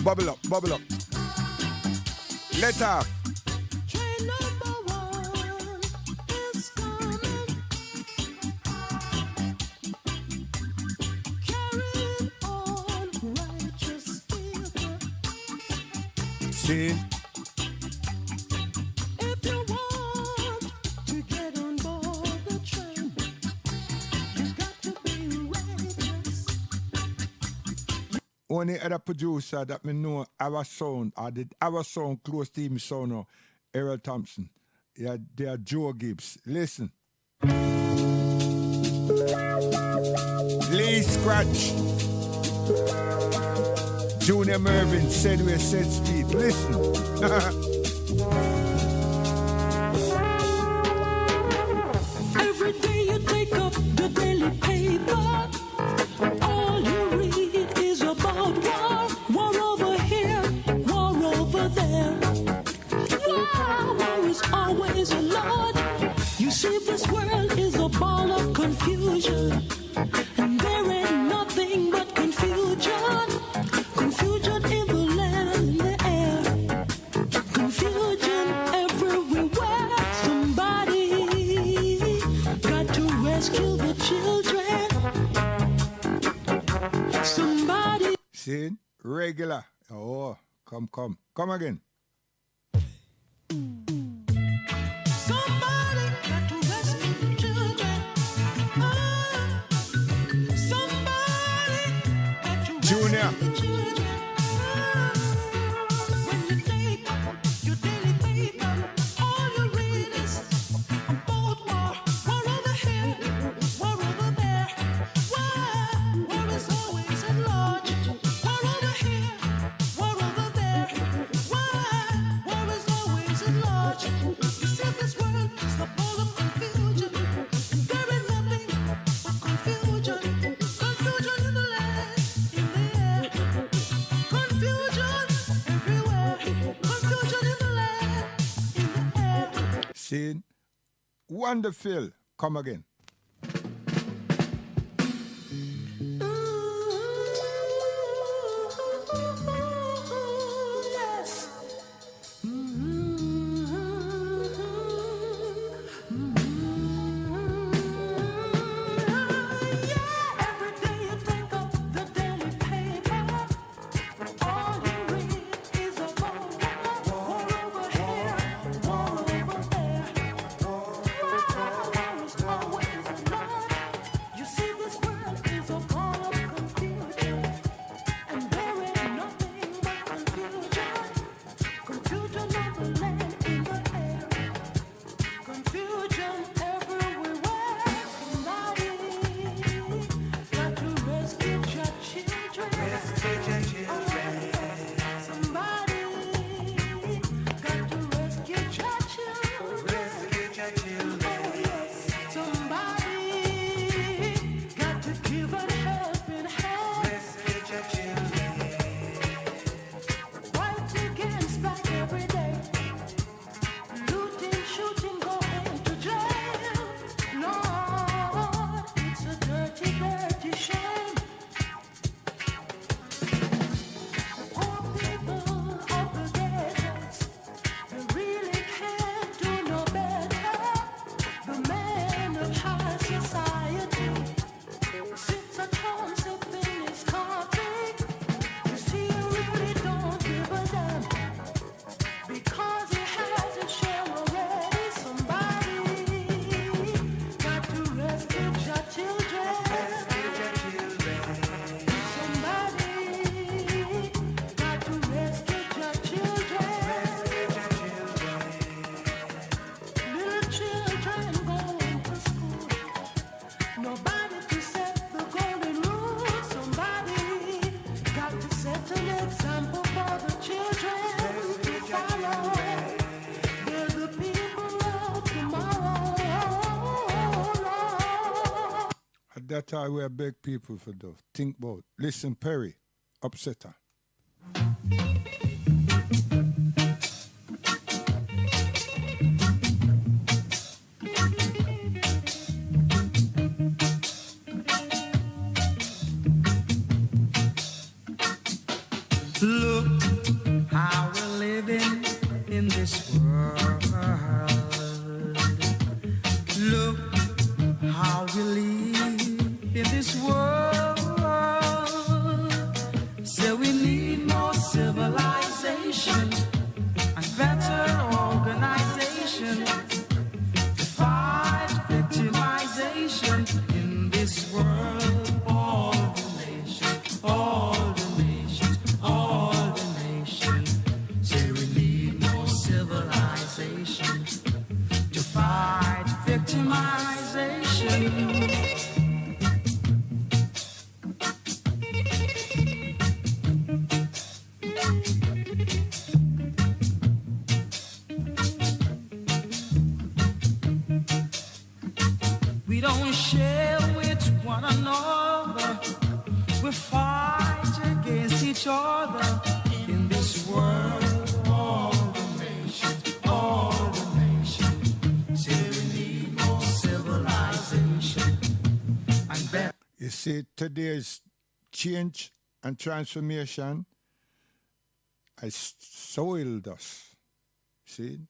Bubble up, bubble up. Let off. Train number one is coming, carrying on righteous fever. See? If you want to get on board the train, you got to be righteous. Only other producer that me know our sound, or did our sound close to him sound now, Errol Thompson. Yeah, they are Joe Gibbs. Listen. Lee Scratch. Junior Mervyn, said we said speed. Listen. Every day you take up the daily paper, all you read is about war. War over here, war over there. War is always a lot. You see, this world is a ball of confusion, and there ain't nothing but confusion. Confusion in the land and in the air. Confusion everywhere. Somebody got to rescue the children. Somebody. See? Regular. Oh, come. Come again. Somebody got to rescue the children. Somebody got to Junior. rescue the children. When you take your daily paper, all you read is about war. War over here, war over there. War is always at large. War over here, war over there. War is always at large. You see, this world is a ball of confusion. There is nothing but confusion. Confusion in the land, in the air. Confusion everywhere. Confusion in the land, in the air. See? Wonderful. Come again. Yes. Every day you take up the daily paper, all you read is about war over here, war over there. War is always alive. You see, this world is a ball of confusion, and there ain't nothing but confusion. Confusion on the land, in the air. Confusion everywhere. Somebody got to rescue your children. Somebody got to rescue your children. Oh, yes. Somebody got to give a helping hand. Fight against back every day. Looting, shooting, going to jail. Lord, it's a dirty, dirty shame. Poor people of the deserts, they really can't do no better. The man of high society sits at home sipping his coffee. You see, he really don't give a damn, because he has his share already. Somebody got to rescue your children. Somebody got to rescue your children. Little children going to school. Nobody to set the golden rule. Somebody got to set an example for the children to follow. They're the people of tomorrow. At that time, we are beg people for those. Think about. Listen, Perry, Upsetter. Look how we're living victimization. We don't share with one another. We fight against each other in this world. All the nations, say we need more civilization. And that You see, today's change and transformation has soiled us. See?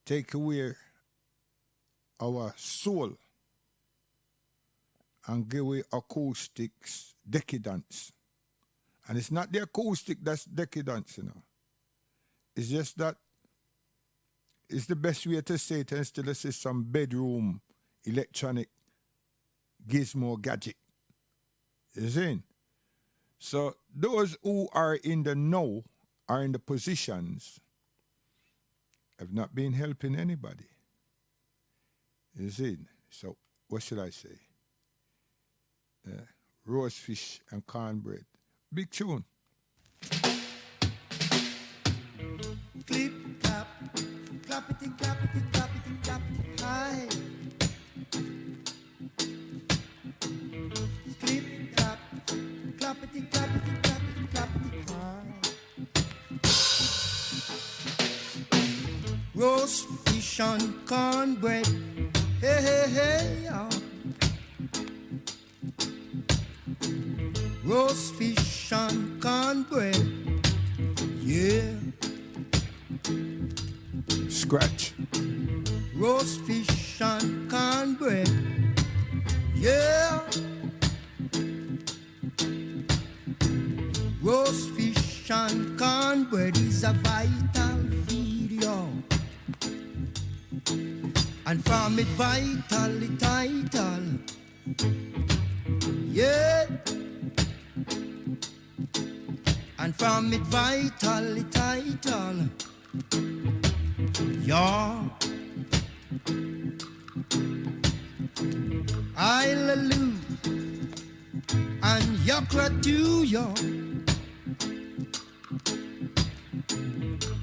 Take away our soul and give away acoustics decadence. And it's not the acoustic that's decadence, you know. It's just that it's the best way to say it instead of say some bedroom electronic gizmo gadget. You see? So those who are in the know, are in the positions, have not been helping anybody. You see? So what should I say? Roast fish and cornbread. Big tune. Clip, clap, clappity, clappity, clappity, clappity, hi. Clip, clap, clappity, clappity, clappity, clappity, hi. Roast fish and cornbread, hey, hey, hey, yeah. Roast fish and cornbread, yeah. Scratch. Roast fish and cornbread, yeah. Roast fish and cornbread is a vital video, and from it vitally title, yeah. And from it vitally title, yeah. Hallelujah, and yakra to ya,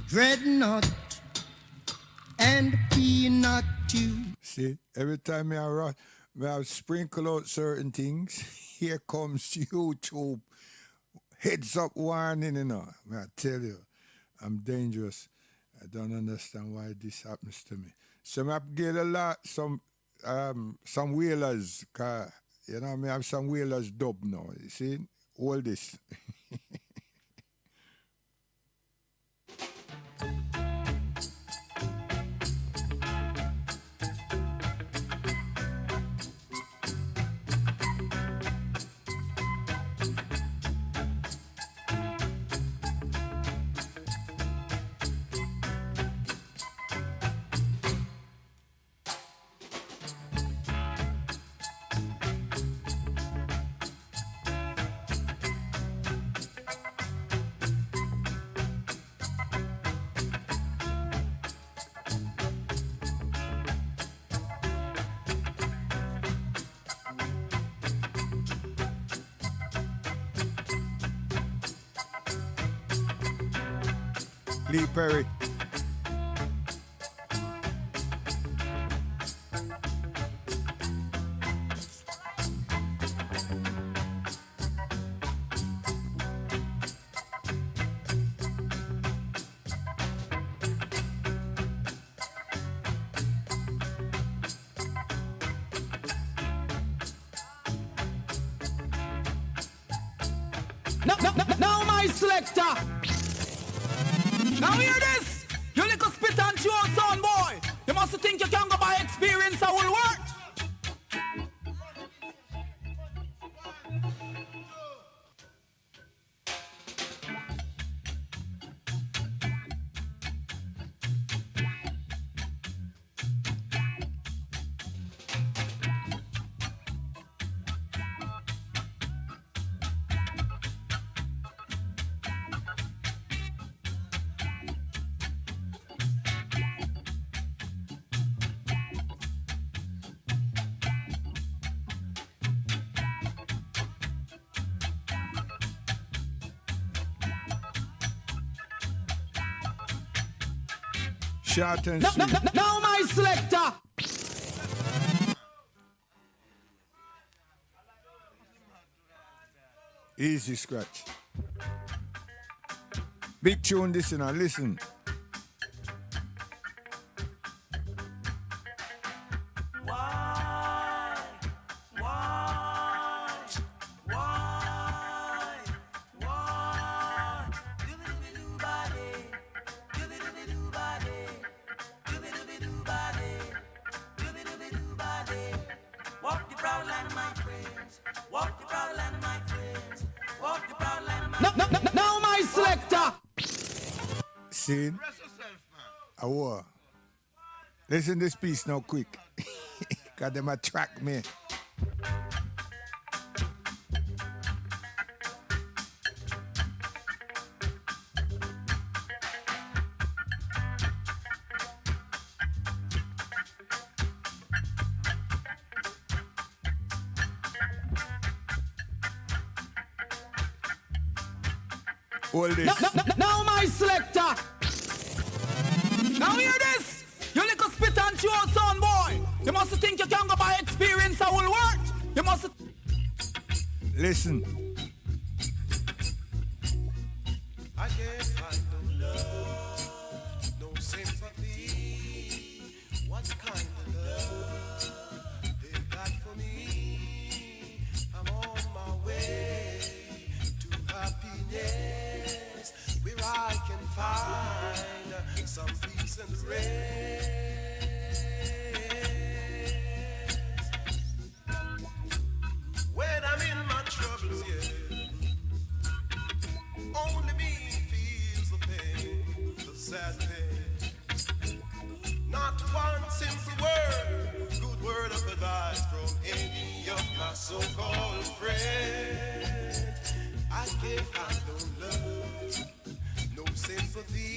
dreadnought and peanut too. See, every time I sprinkle out certain things, here comes YouTube. Heads up warning, you know. I tell you, I'm dangerous. I don't understand why this happens to me. So I get a lot, some whalers, you know, I have some whalers dub now. You see, all this. Lee Perry. Now my selector. Now hear this. You little spit and chew son boy. You must think you can go by experience I will work. Short and sweet. Now my selector. Easy scratch. Big tune this now, listen. Walk the proud land of my friends. Walk the proud land of my friends. Walk the proud land of my Now my selector. See? A war. Listen this piece now quick. Cause them attract me. All this. Now my selector. Now hear this. You little spit and chew out son boy. You must think you can go by experience and will work. You must. Listen. I can't find no love, no sympathy. What kind of love they got for me? I'm on my way to happiness, where I can find some peace and rest. When I'm in my troubles, yeah. Only me feels the pain, the sad pain. Not one simple word, good word of advice from any of my so-called friends. I can't find no love, no sympathy.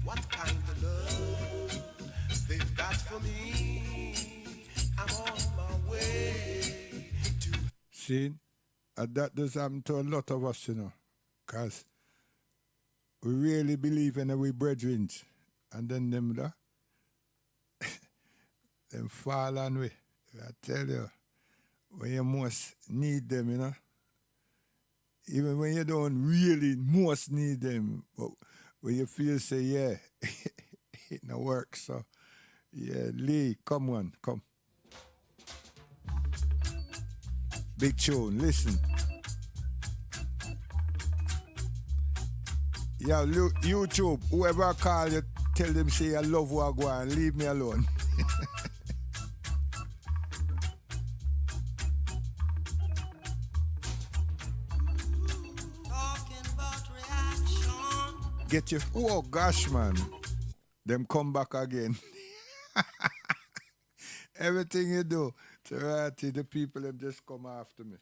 What kind of love they've got for me? I'm on my way to. See? And that does happen to a lot of us, you know. Because we really believe in our brethren. And then them them fall on we. I tell you, when you most need them, you know. Even when you don't really most need them, but when you feel say, yeah, it no work. So, yeah, Lee, come on, come. Big tune, listen. Yeah, YouTube, whoever I call you, tell them say I love Wagwan, leave me alone. Get your, oh gosh man, them come back again. Everything you do to Ratty, the people them just come after me.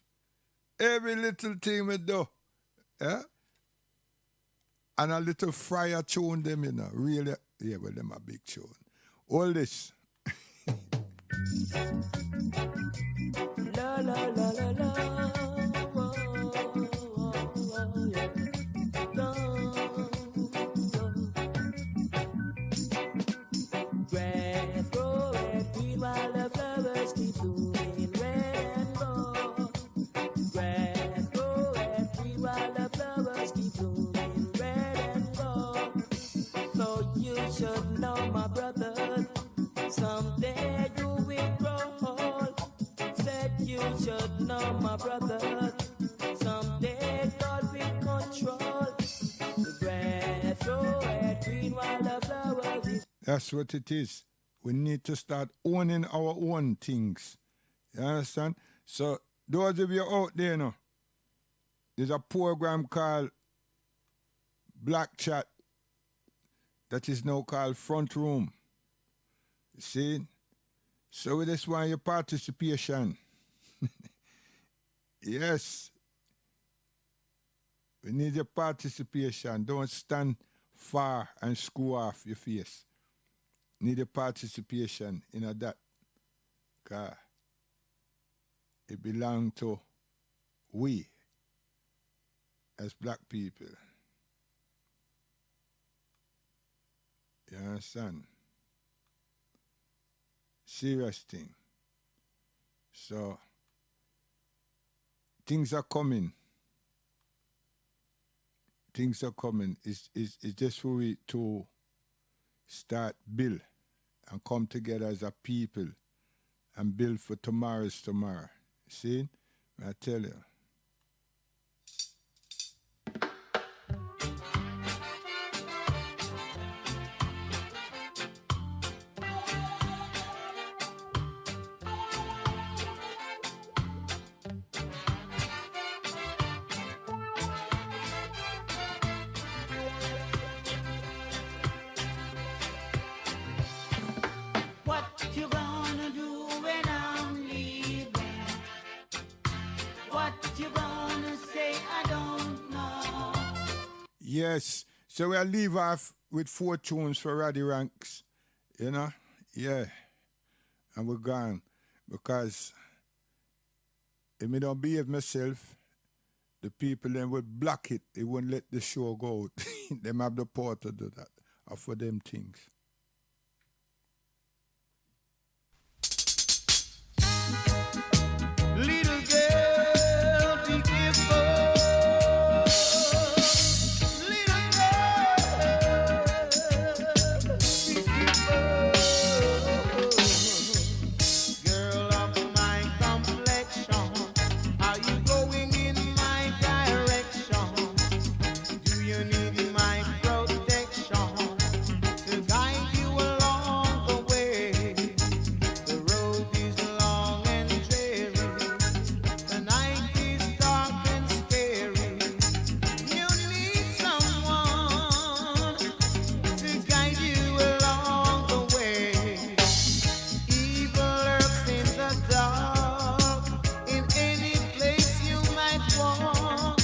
Every little thing we do, yeah? And a little friar tune them, you know. Really, yeah, well, them a big tune. All this. La la la la la. Whoa, yeah. Grass growing green while the flowers keep blooming red and gold. Grass growing green while the flowers keep blooming red and gold. So you should know, my brother, someday you will grow old. Said you should know, my brother, someday God will control. The grass growing green while the flowers is. That's what it is. We need to start owning our own things. You understand? So, those of you out there, you know, there's a program called Black Chat that is now called Front Room. You see? So we just want your participation. Yes. We need your participation. Don't stand far and screw off your face. Need your participation in that. Because it belongs to we as black people. You understand? Serious thing. So, things are coming. Things are coming. It's just for we to start build and come together as a people and build for tomorrow's tomorrow. See? I tell you. What you gonna do when I'm leaving? What you gonna say? I don't know. Yes. So we'll leave off with 4 tunes for Roddy Ranks. You know? Yeah. And we're gone. Because if I don't behave myself, the people then will block it. They won't let the show go out. Them have the power to do that. Or for them things. Little girl, be careful. Little girl, be careful. Girl of my complexion, are you going in my direction? Do you need my protection to guide you along the way? The road is long and dreary. The night is dark and scary. You need someone to guide you along the way. Evil lurks in the dark, in any place you might walk.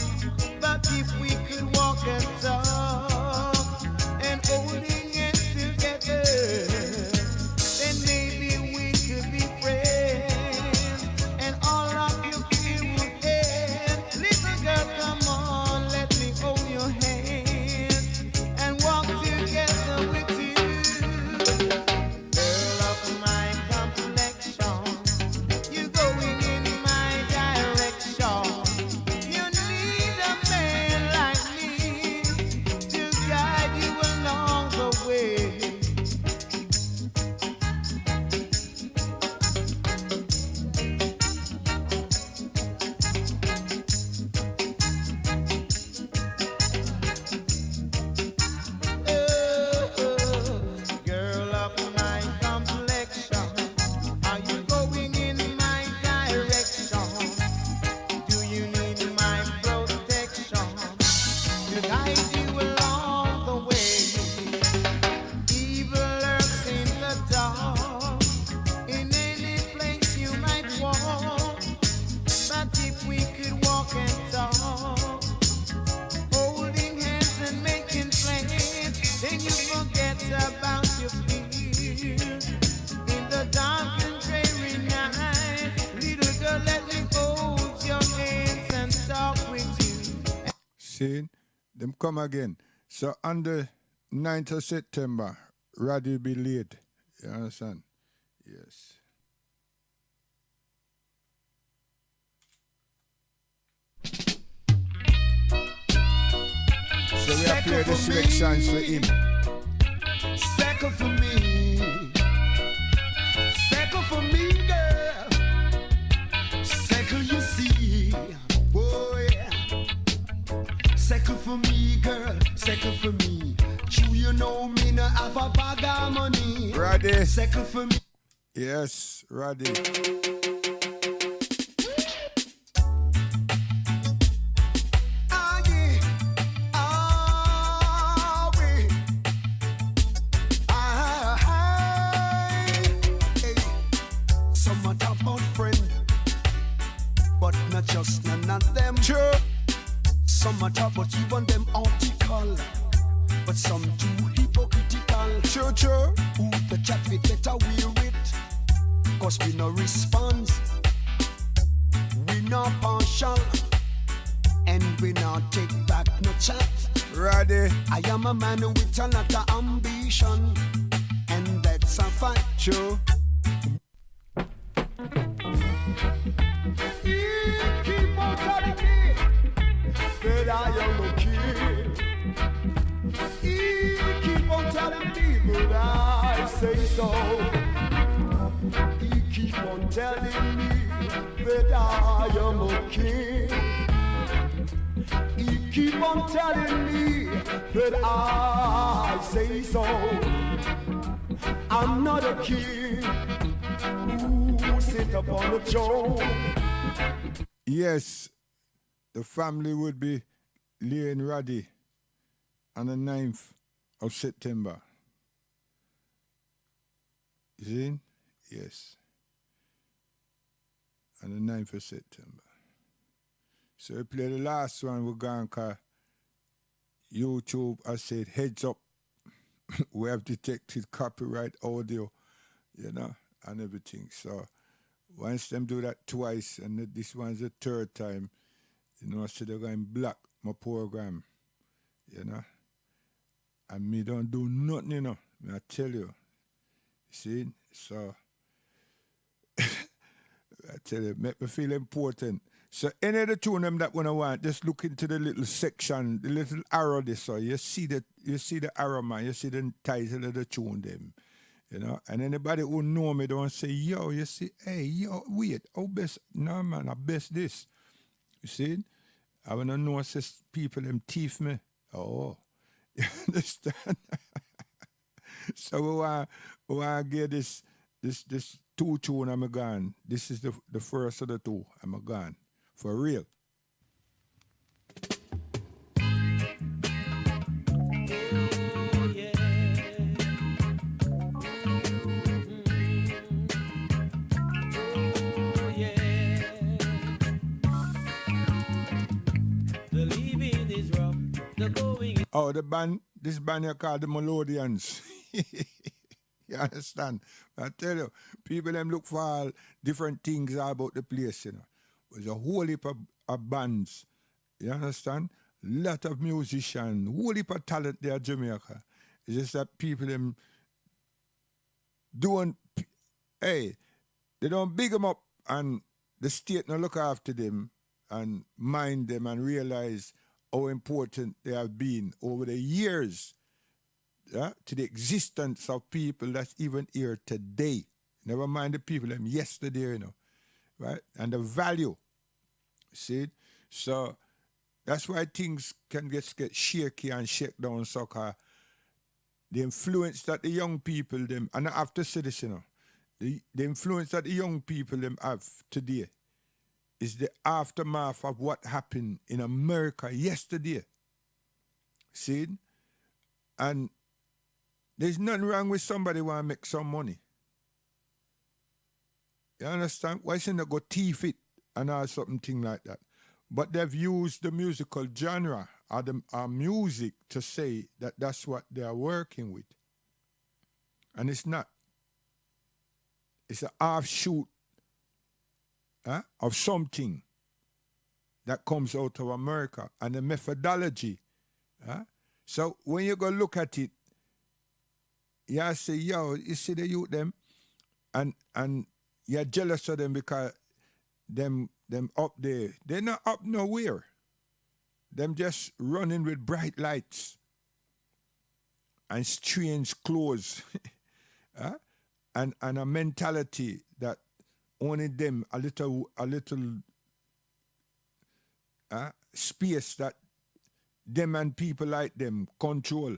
But if we could walk and talk and holding hands together, then maybe we could be friends, and all of your fear would end. Little girl, come on, let me hold your hand and walk together with you. Girl of my complexion, you going in my direction. You need a man like me to guide you along the way. Girl of my complexion, are you going in my direction? Do you need my protection to guide you along the way? Evil lurks in the dark, in any place you might walk. But if we could walk and talk, holding hands and making plans, then you forget about your fears. In the dark and dreary night, little girl, let me hold your hands and talk with you. See? Them come again. So on the 9th of September, Roddy will be late. You understand? Yes. So we are playing the selections for him. Second for me. Second for me, girl. Second, you see. Oh, yeah. Second for me, girl. Second for me. You know me no have a bag of money. Roddy. Second for me. Yes, Roddy. Ah, yeah. Ah, we. Ah, hey. Some are talk about friend, but not just none of them. Sure. Some are talk about even them article, but some too hypocritical. Sure, sure. Who the chat with better wear it, cause we no response. We no partial, and we no take back no chat. Ready? I am a man with a lot of ambition, and that's a fact. True. Keep on telling me that I am a king. He keep on telling me that I say so. He keep on telling me that I am a king. He keep on telling me that I say so. I'm not a king who sit upon a throne. Yes, the family would be laying ready on the 9th of September. You see? Yes. On the 9th of September. So we play the last one, we're going to YouTube. I said, heads up. We have detected copyright audio, you know, and everything. So once them do that twice, and this one's the third time, you know, so they're going to block my program, you know. And me don't do nothing, you know. I tell you. See? So, I tell you, make me feel important. So any of the tune them that when I want, just look into the little section, the little arrow there, so you see the arrow, man, you see the title of the tune them. You know, and anybody who know me don't say, yo, you see, hey, yo, wait, how best, no man, I best this. You see? I wanna know says people them teeth me. Oh, you understand? So we want to get this two tune I'm gone. This is the first of the two I'm gone. For real. Oh, this band you call the Melodians. You understand? I tell you, people them look for all different things about the place, you know. There's a whole heap of bands, you understand? Lot of musicians, whole heap of talent there in Jamaica. It's just that people them doing, hey, they don't big them up and the state don't look after them and mind them and realize how important they have been over the years, yeah, to the existence of people that's even here today. Never mind the people them yesterday, you know, right? And the value, see? So that's why things can get shaky and shake down, so the influence that the young people them, and I have to say this, you know, the influence that the young people them have today is the aftermath of what happened in America yesterday. See? And there's nothing wrong with somebody want to make some money. You understand? Why shouldn't they go thief it and all something like that? But they've used the musical genre or our music to say that that's what they are working with. And it's not. It's an offshoot of something that comes out of America and the methodology. So when you go look at it, you say, yo, you see the youth them and you're jealous of them because them up there, they're not up nowhere. Them just running with bright lights and strange clothes and a mentality that only them a little space that them and people like them control.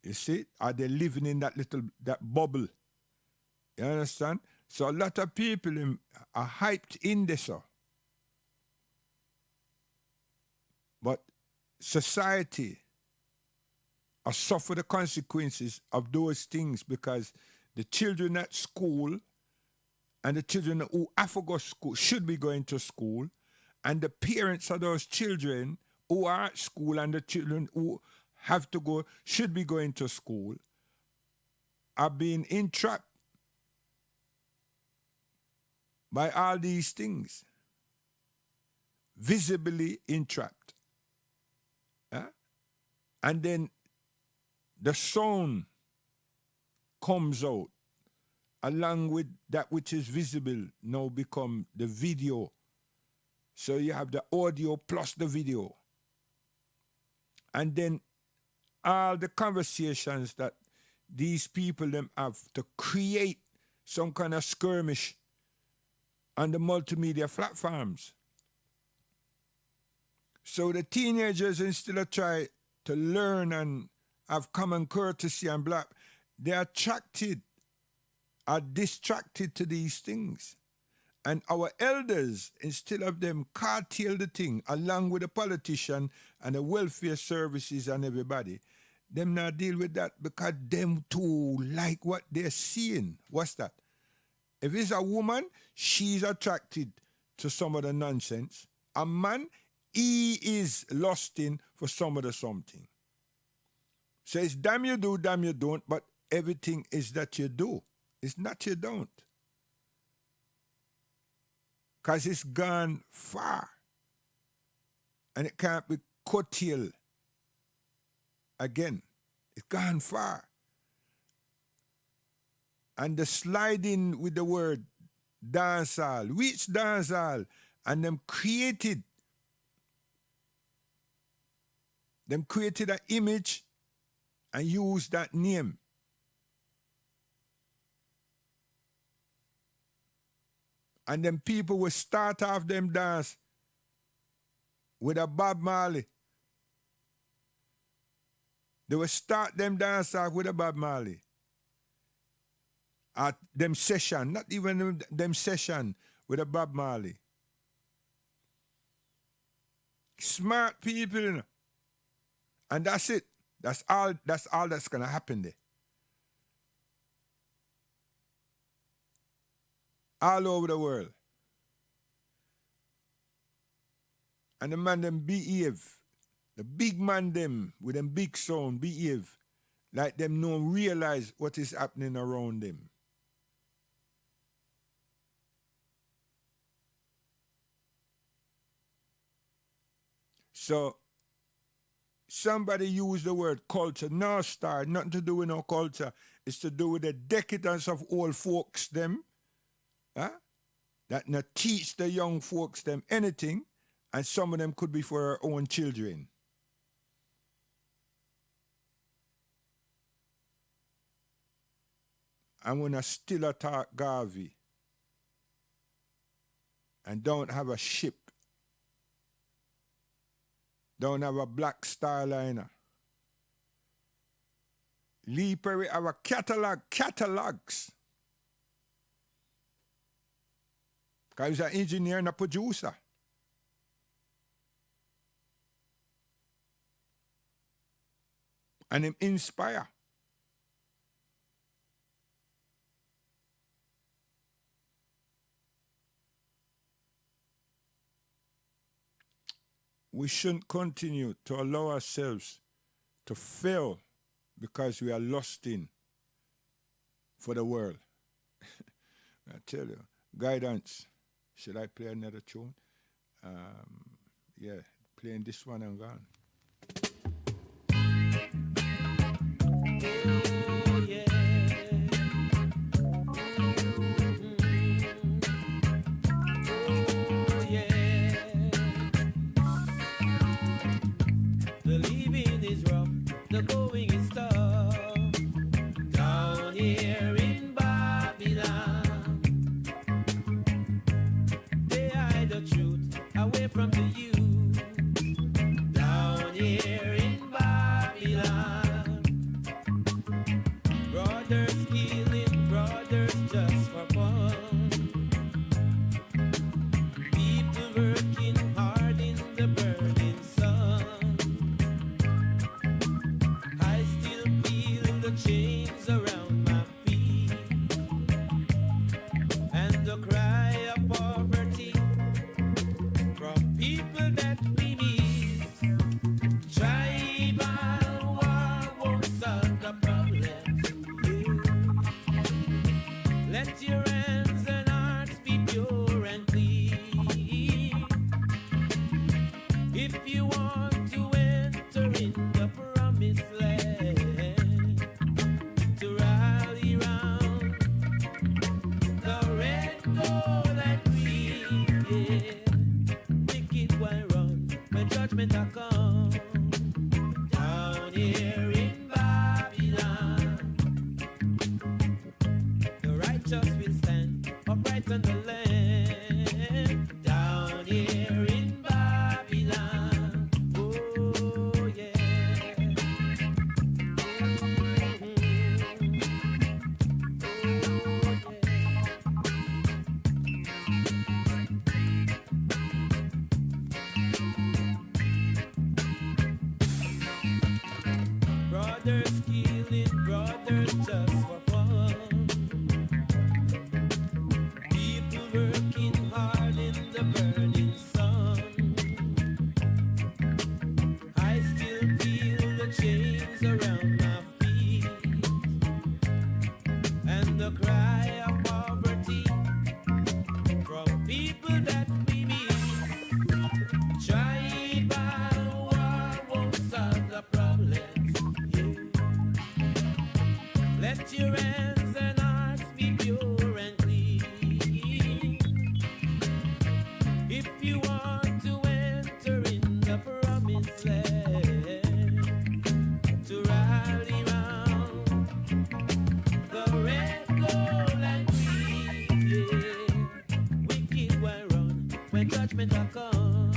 You see? Are they living in that bubble? You understand? So a lot of people are hyped in this. But society has suffered the consequences of those things because the children at school and the children who have to go to school should be going to school, and the parents of those children who are at school and the children who have to go should be going to school are being entrapped by all these things, visibly entrapped. And then the sound comes out along with that which is visible now become the video. So you have the audio plus the video. And then all the conversations that these people them have to create some kind of skirmish on the multimedia platforms. So the teenagers, instead of try to learn and have common courtesy and black, they're distracted to these things. And our elders, instead of them curtail the thing along with the politician and the welfare services and everybody, them not deal with that because them too like what they're seeing. What's that? If it's a woman, she's attracted to some of the nonsense. A man, he is lusting for some of the something. So it's damn you do, damn you don't, but everything is that you do. It's not you don't. Because it's gone far. And it can't be curtailed again. It's gone far. And the sliding with the word dancehall, which dancehall, and them created an image and used that name. And then people will start off them dance with a Bob Marley. They will start them dance off with a Bob Marley. At them session, not even them session with a Bob Marley. Smart people, you know. And that's it. That's all that's gonna happen there. All over the world. And the man them behave. The big man them with them big sound behave like them don't realize what is happening around them. So somebody used the word culture. No, star, nothing to do with no culture. It's to do with the decadence of old folks them. That not teach the young folks them anything, and some of them could be for our own children. And when I still attack Garvey and don't have a ship, don't have a black Starliner, Lee Perry have a catalogs. Because he's an engineer and a producer. And him inspire. We shouldn't continue to allow ourselves to fail because we are lusting for the world. I tell you, guidance. Should I play another tune? Yeah, playing this one and gone. Oh, yeah. Oh, yeah. The living is rough, the going is tough. Down here in Babylon, they hide the truth away from the youth. Down here in Babylon, brothers killing brothers just for fun. People working hard in the burning sun. I still feel the chains around my feet and the cry of poverty from people that we meet. Tribal war won't solve the problems. Let your hands and hearts be pure and clean. If you want to enter in the promised righteous will stand upright on the land. Down here in Babylon. Oh, yeah. Brothers killing brothers just for fun. People working hard in the burning sun. I still feel the chains around my feet and the cry of poverty from people that we meet. Tribal war won't solve the problems. Let your hands and hearts be pure and clean. If you want to enter in the promised land, to rally round the red, gold, and green, yeah. Wicked will run when judgment will come.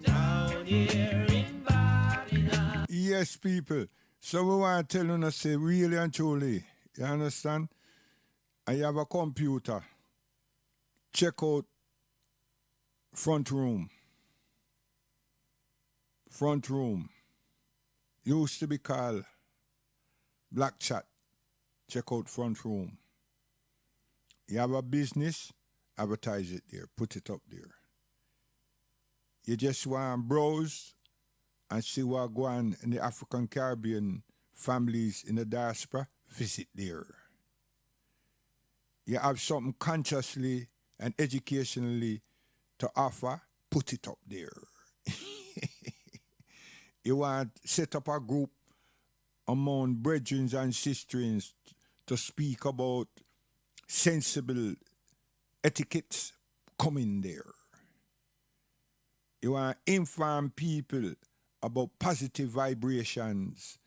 Down here in Babylon. Yes, people. So we want to tell you, say, really and truly, you understand? And you have a computer. Check out Front Room. Front Room. Used to be called Black Chat. Check out Front Room. You have a business, advertise it there. Put it up there. You just want to browse and see what go on in the African Caribbean families in the diaspora, visit there. You have something consciously and educationally to offer, put it up there. You want to set up a group among brethren and sisters to speak about sensible etiquettes, come in there. You want to inform people about positive vibrations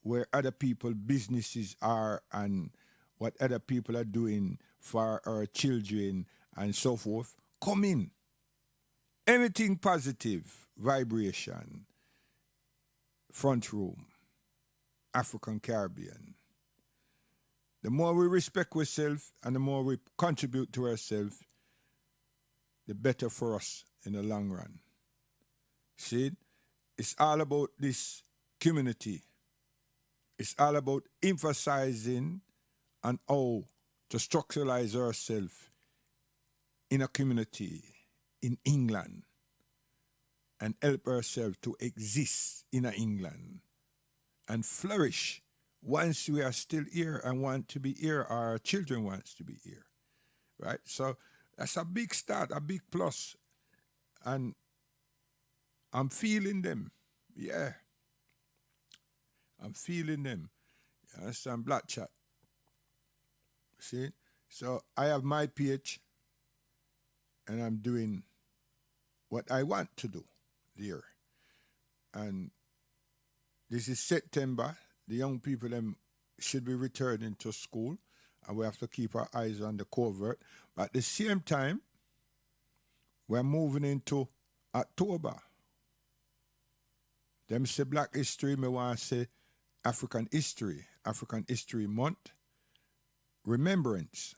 where other people's businesses are and what other people are doing for our children and so forth. Come in. Everything positive vibration. Front Room. African Caribbean. The more we respect ourselves and the more we contribute to ourselves, the better for us in the long run. See? It's all about this community. It's all about emphasizing on how to structuralize ourselves in a community in England and help ourselves to exist in England and flourish once we are still here and want to be here, our children wants to be here, right? So that's a big start, a big plus. And I'm feeling them. Yeah. I'm feeling them. You understand? Black Chat. See? So I have my page and I'm doing what I want to do there. And this is September. The young people them should be returning to school and we have to keep our eyes on the covert. But at the same time, we're moving into October. Them say Black History, me want to say African History Month, remembrance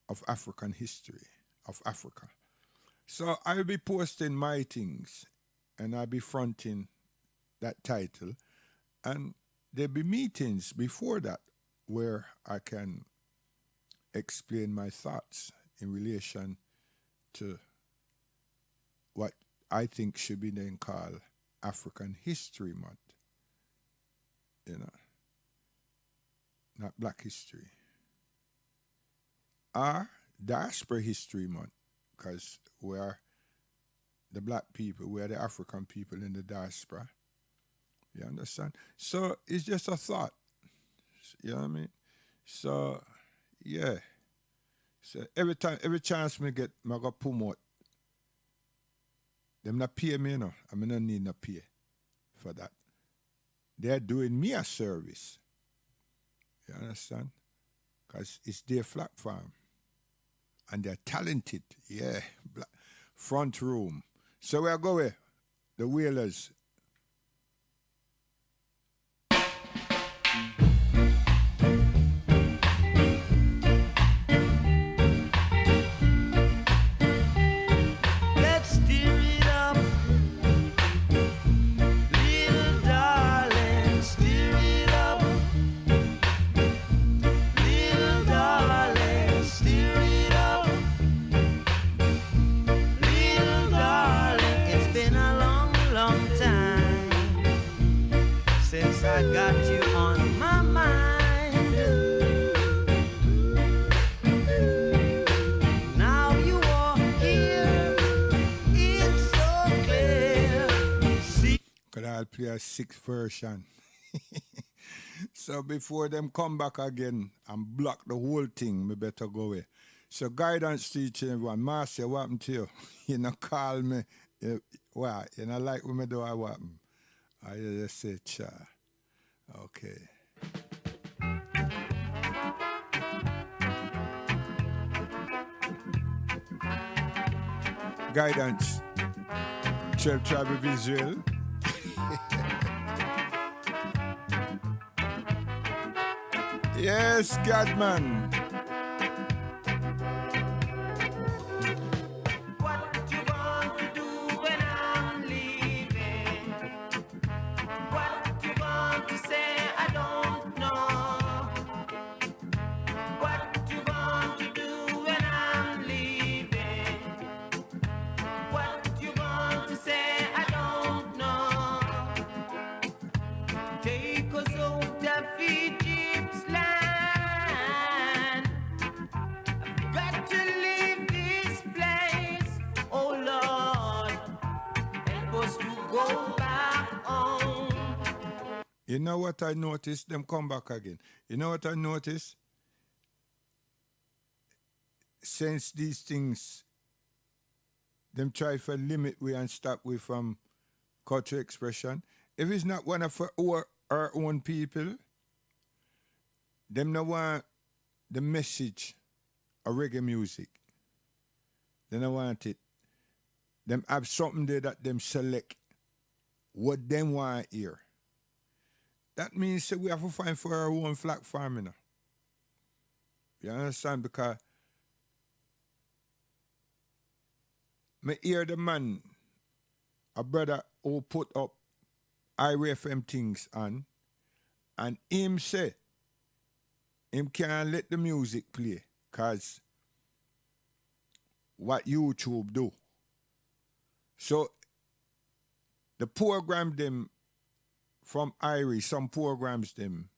of African history, of Africa. So I'll be posting my things and I'll be fronting that title and there'll be meetings before that where I can explain my thoughts in relation to what I think should be then called African History Month. You know, not Black History. Or Diaspora History Month, because we're the Black people, we're the African people in the diaspora. You understand? So it's just a thought. You know what I mean? So, yeah. So every chance me get, I go promote. Them not pay me, you know. I mean, I need no pay for that. They're doing me a service. You understand? because it's their platform. And they're talented. Yeah. Front room. So we're going. The Whalers. Let's stir it up, little darling, stir it up, little darling, stir it up, little darling. It's been a long, long time since I got you on my mind. Now you are here, it's so clear. See, Could I play a 6th version? So before them come back again and block the whole thing, me better go away. So guidance teaching everyone. Marcia, what happened to you? You know, call me. Why? You know, like when me do I what happened? I just say, cha. Okay. Guidance. 12 travel visual. Yes, Gadman. what you want to do when I'm leaving? What you want to say, I don't know. What you want to do when I'm leaving? What you want to say, I don't know. Take us out of Egypt's land. I've got to leave this place. Oh Lord, help us to go back home. You know what I noticed? Them come back again. You know what I noticed? Since these things, them try to limit we and stop we from cultural expression. If it's not one of our own people, them no want the message of reggae music. They don't want it. Them have something there that them select what them want to hear. That means that we have to find for our own flag farming. You know? You understand? Because me hear the man, a brother who put up IRFM things on, and him say, him can't let the music play, cause what YouTube do. So the program them from Irie, some programs them,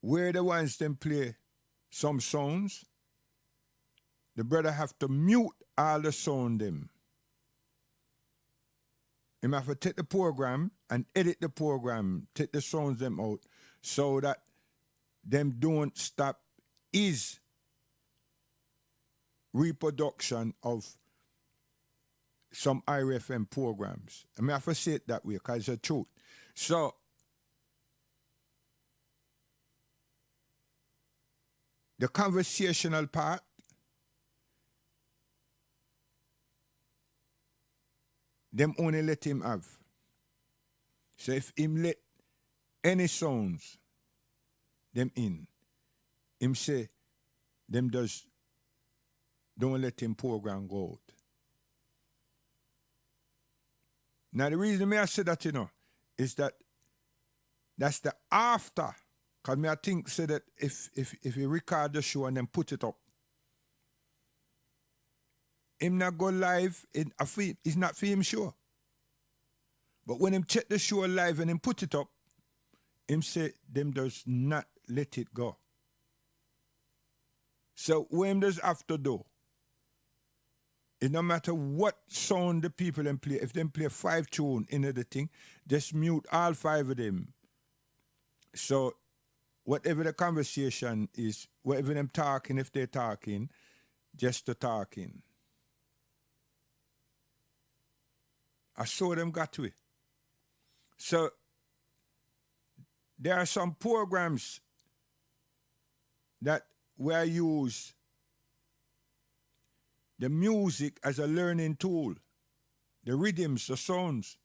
where the ones them play some sounds, the brother have to mute all the sound them. Him have to take the program and edit the program, take the sounds them out, so that them don't stop his reproduction of some IRFM programs. I mean, I have to say it that way because it's the truth. So, the conversational part, them only let him have. So if him let any sounds, them in, him say, them does, don't let him program go out. Now the reason me I say that, you know, is that that's the after. Because me I think say that if you record the show and then put it up, him not go live in a film, it's not for him show. But when him check the show live and him put it up, him say them does not let it go. So what him does have to do, it no matter what sound the people them play, if them play 5 tune in the thing, just mute all 5 of them. So whatever the conversation is, whatever them talking, if they're talking, just the talking. I saw them got to it. So there are some programs that we use the music as a learning tool, the rhythms, the sounds,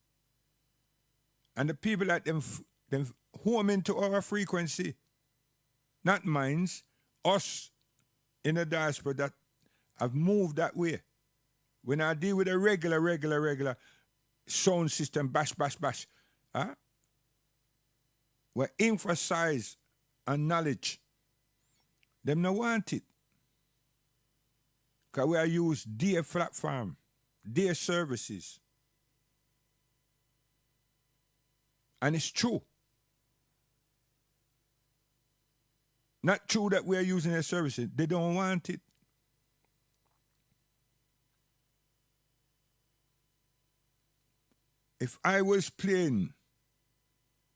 and the people that them home into our frequency, not minds, us in the diaspora that have moved that way. When I deal with a regular sound system, bash, huh? We emphasize on knowledge. Them no want it. Because we are use their platform, their services. And it's true. Not true that we are using their services. They don't want it. If I was playing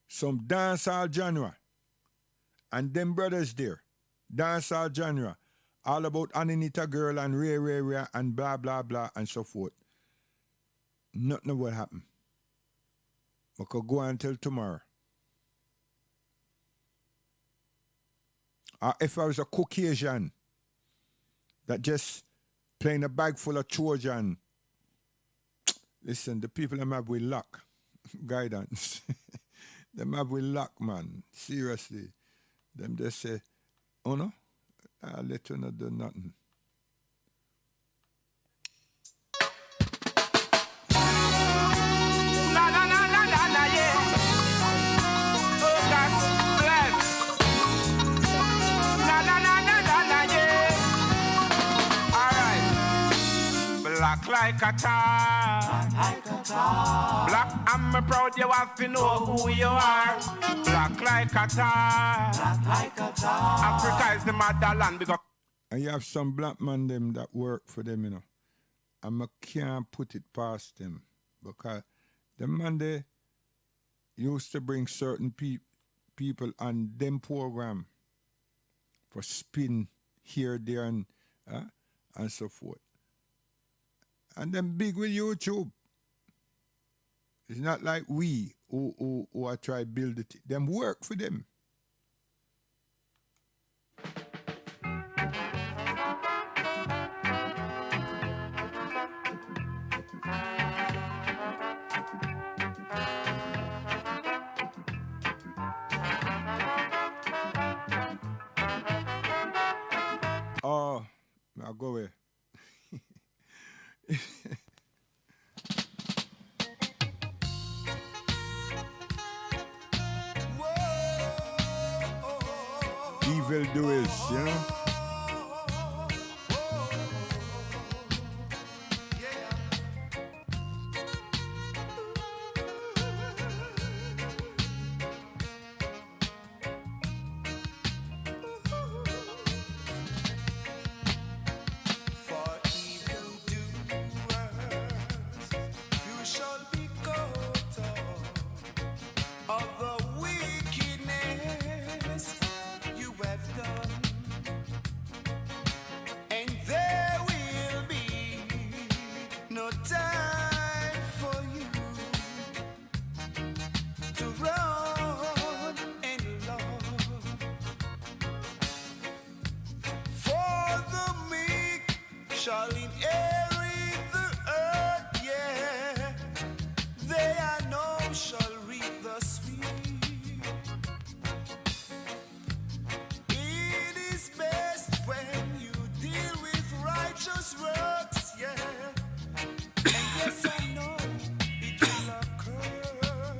some dancehall genre, and them brothers there, dancehall genre, all about Anita Girl and Ray and blah, blah, blah, and so forth, nothing will happen. We could go until tomorrow. Or if I was a Caucasian that just playing a bag full of Trojan, listen, the people them have with luck, guidance. Them have with luck, man. Seriously. Them just say, oh no, I'll let you not do nothing. Black like a tar. Black, I'm proud you have to know who you are. Black like a tar. Africa is the motherland because. And you have some black man them that work for them, you know. And I can't put it past them. Because the man they used to bring certain people on them program for spin here, there, and so forth. And them big with YouTube. It's not like we who are try build it. Them work for them. Oh, I'll go away. Evil doers, you know? Shall inherit the earth, yeah. They I know shall reap the sweet. It is best when you deal with righteous works, yeah. And yes, I know it will occur,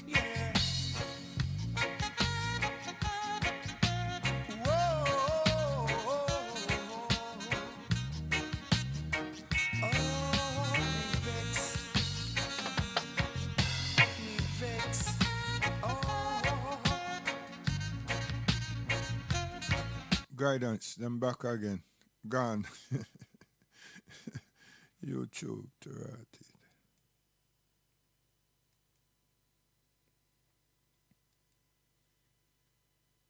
yeah. Guidance, them back again. Gone. YouTube, Terati.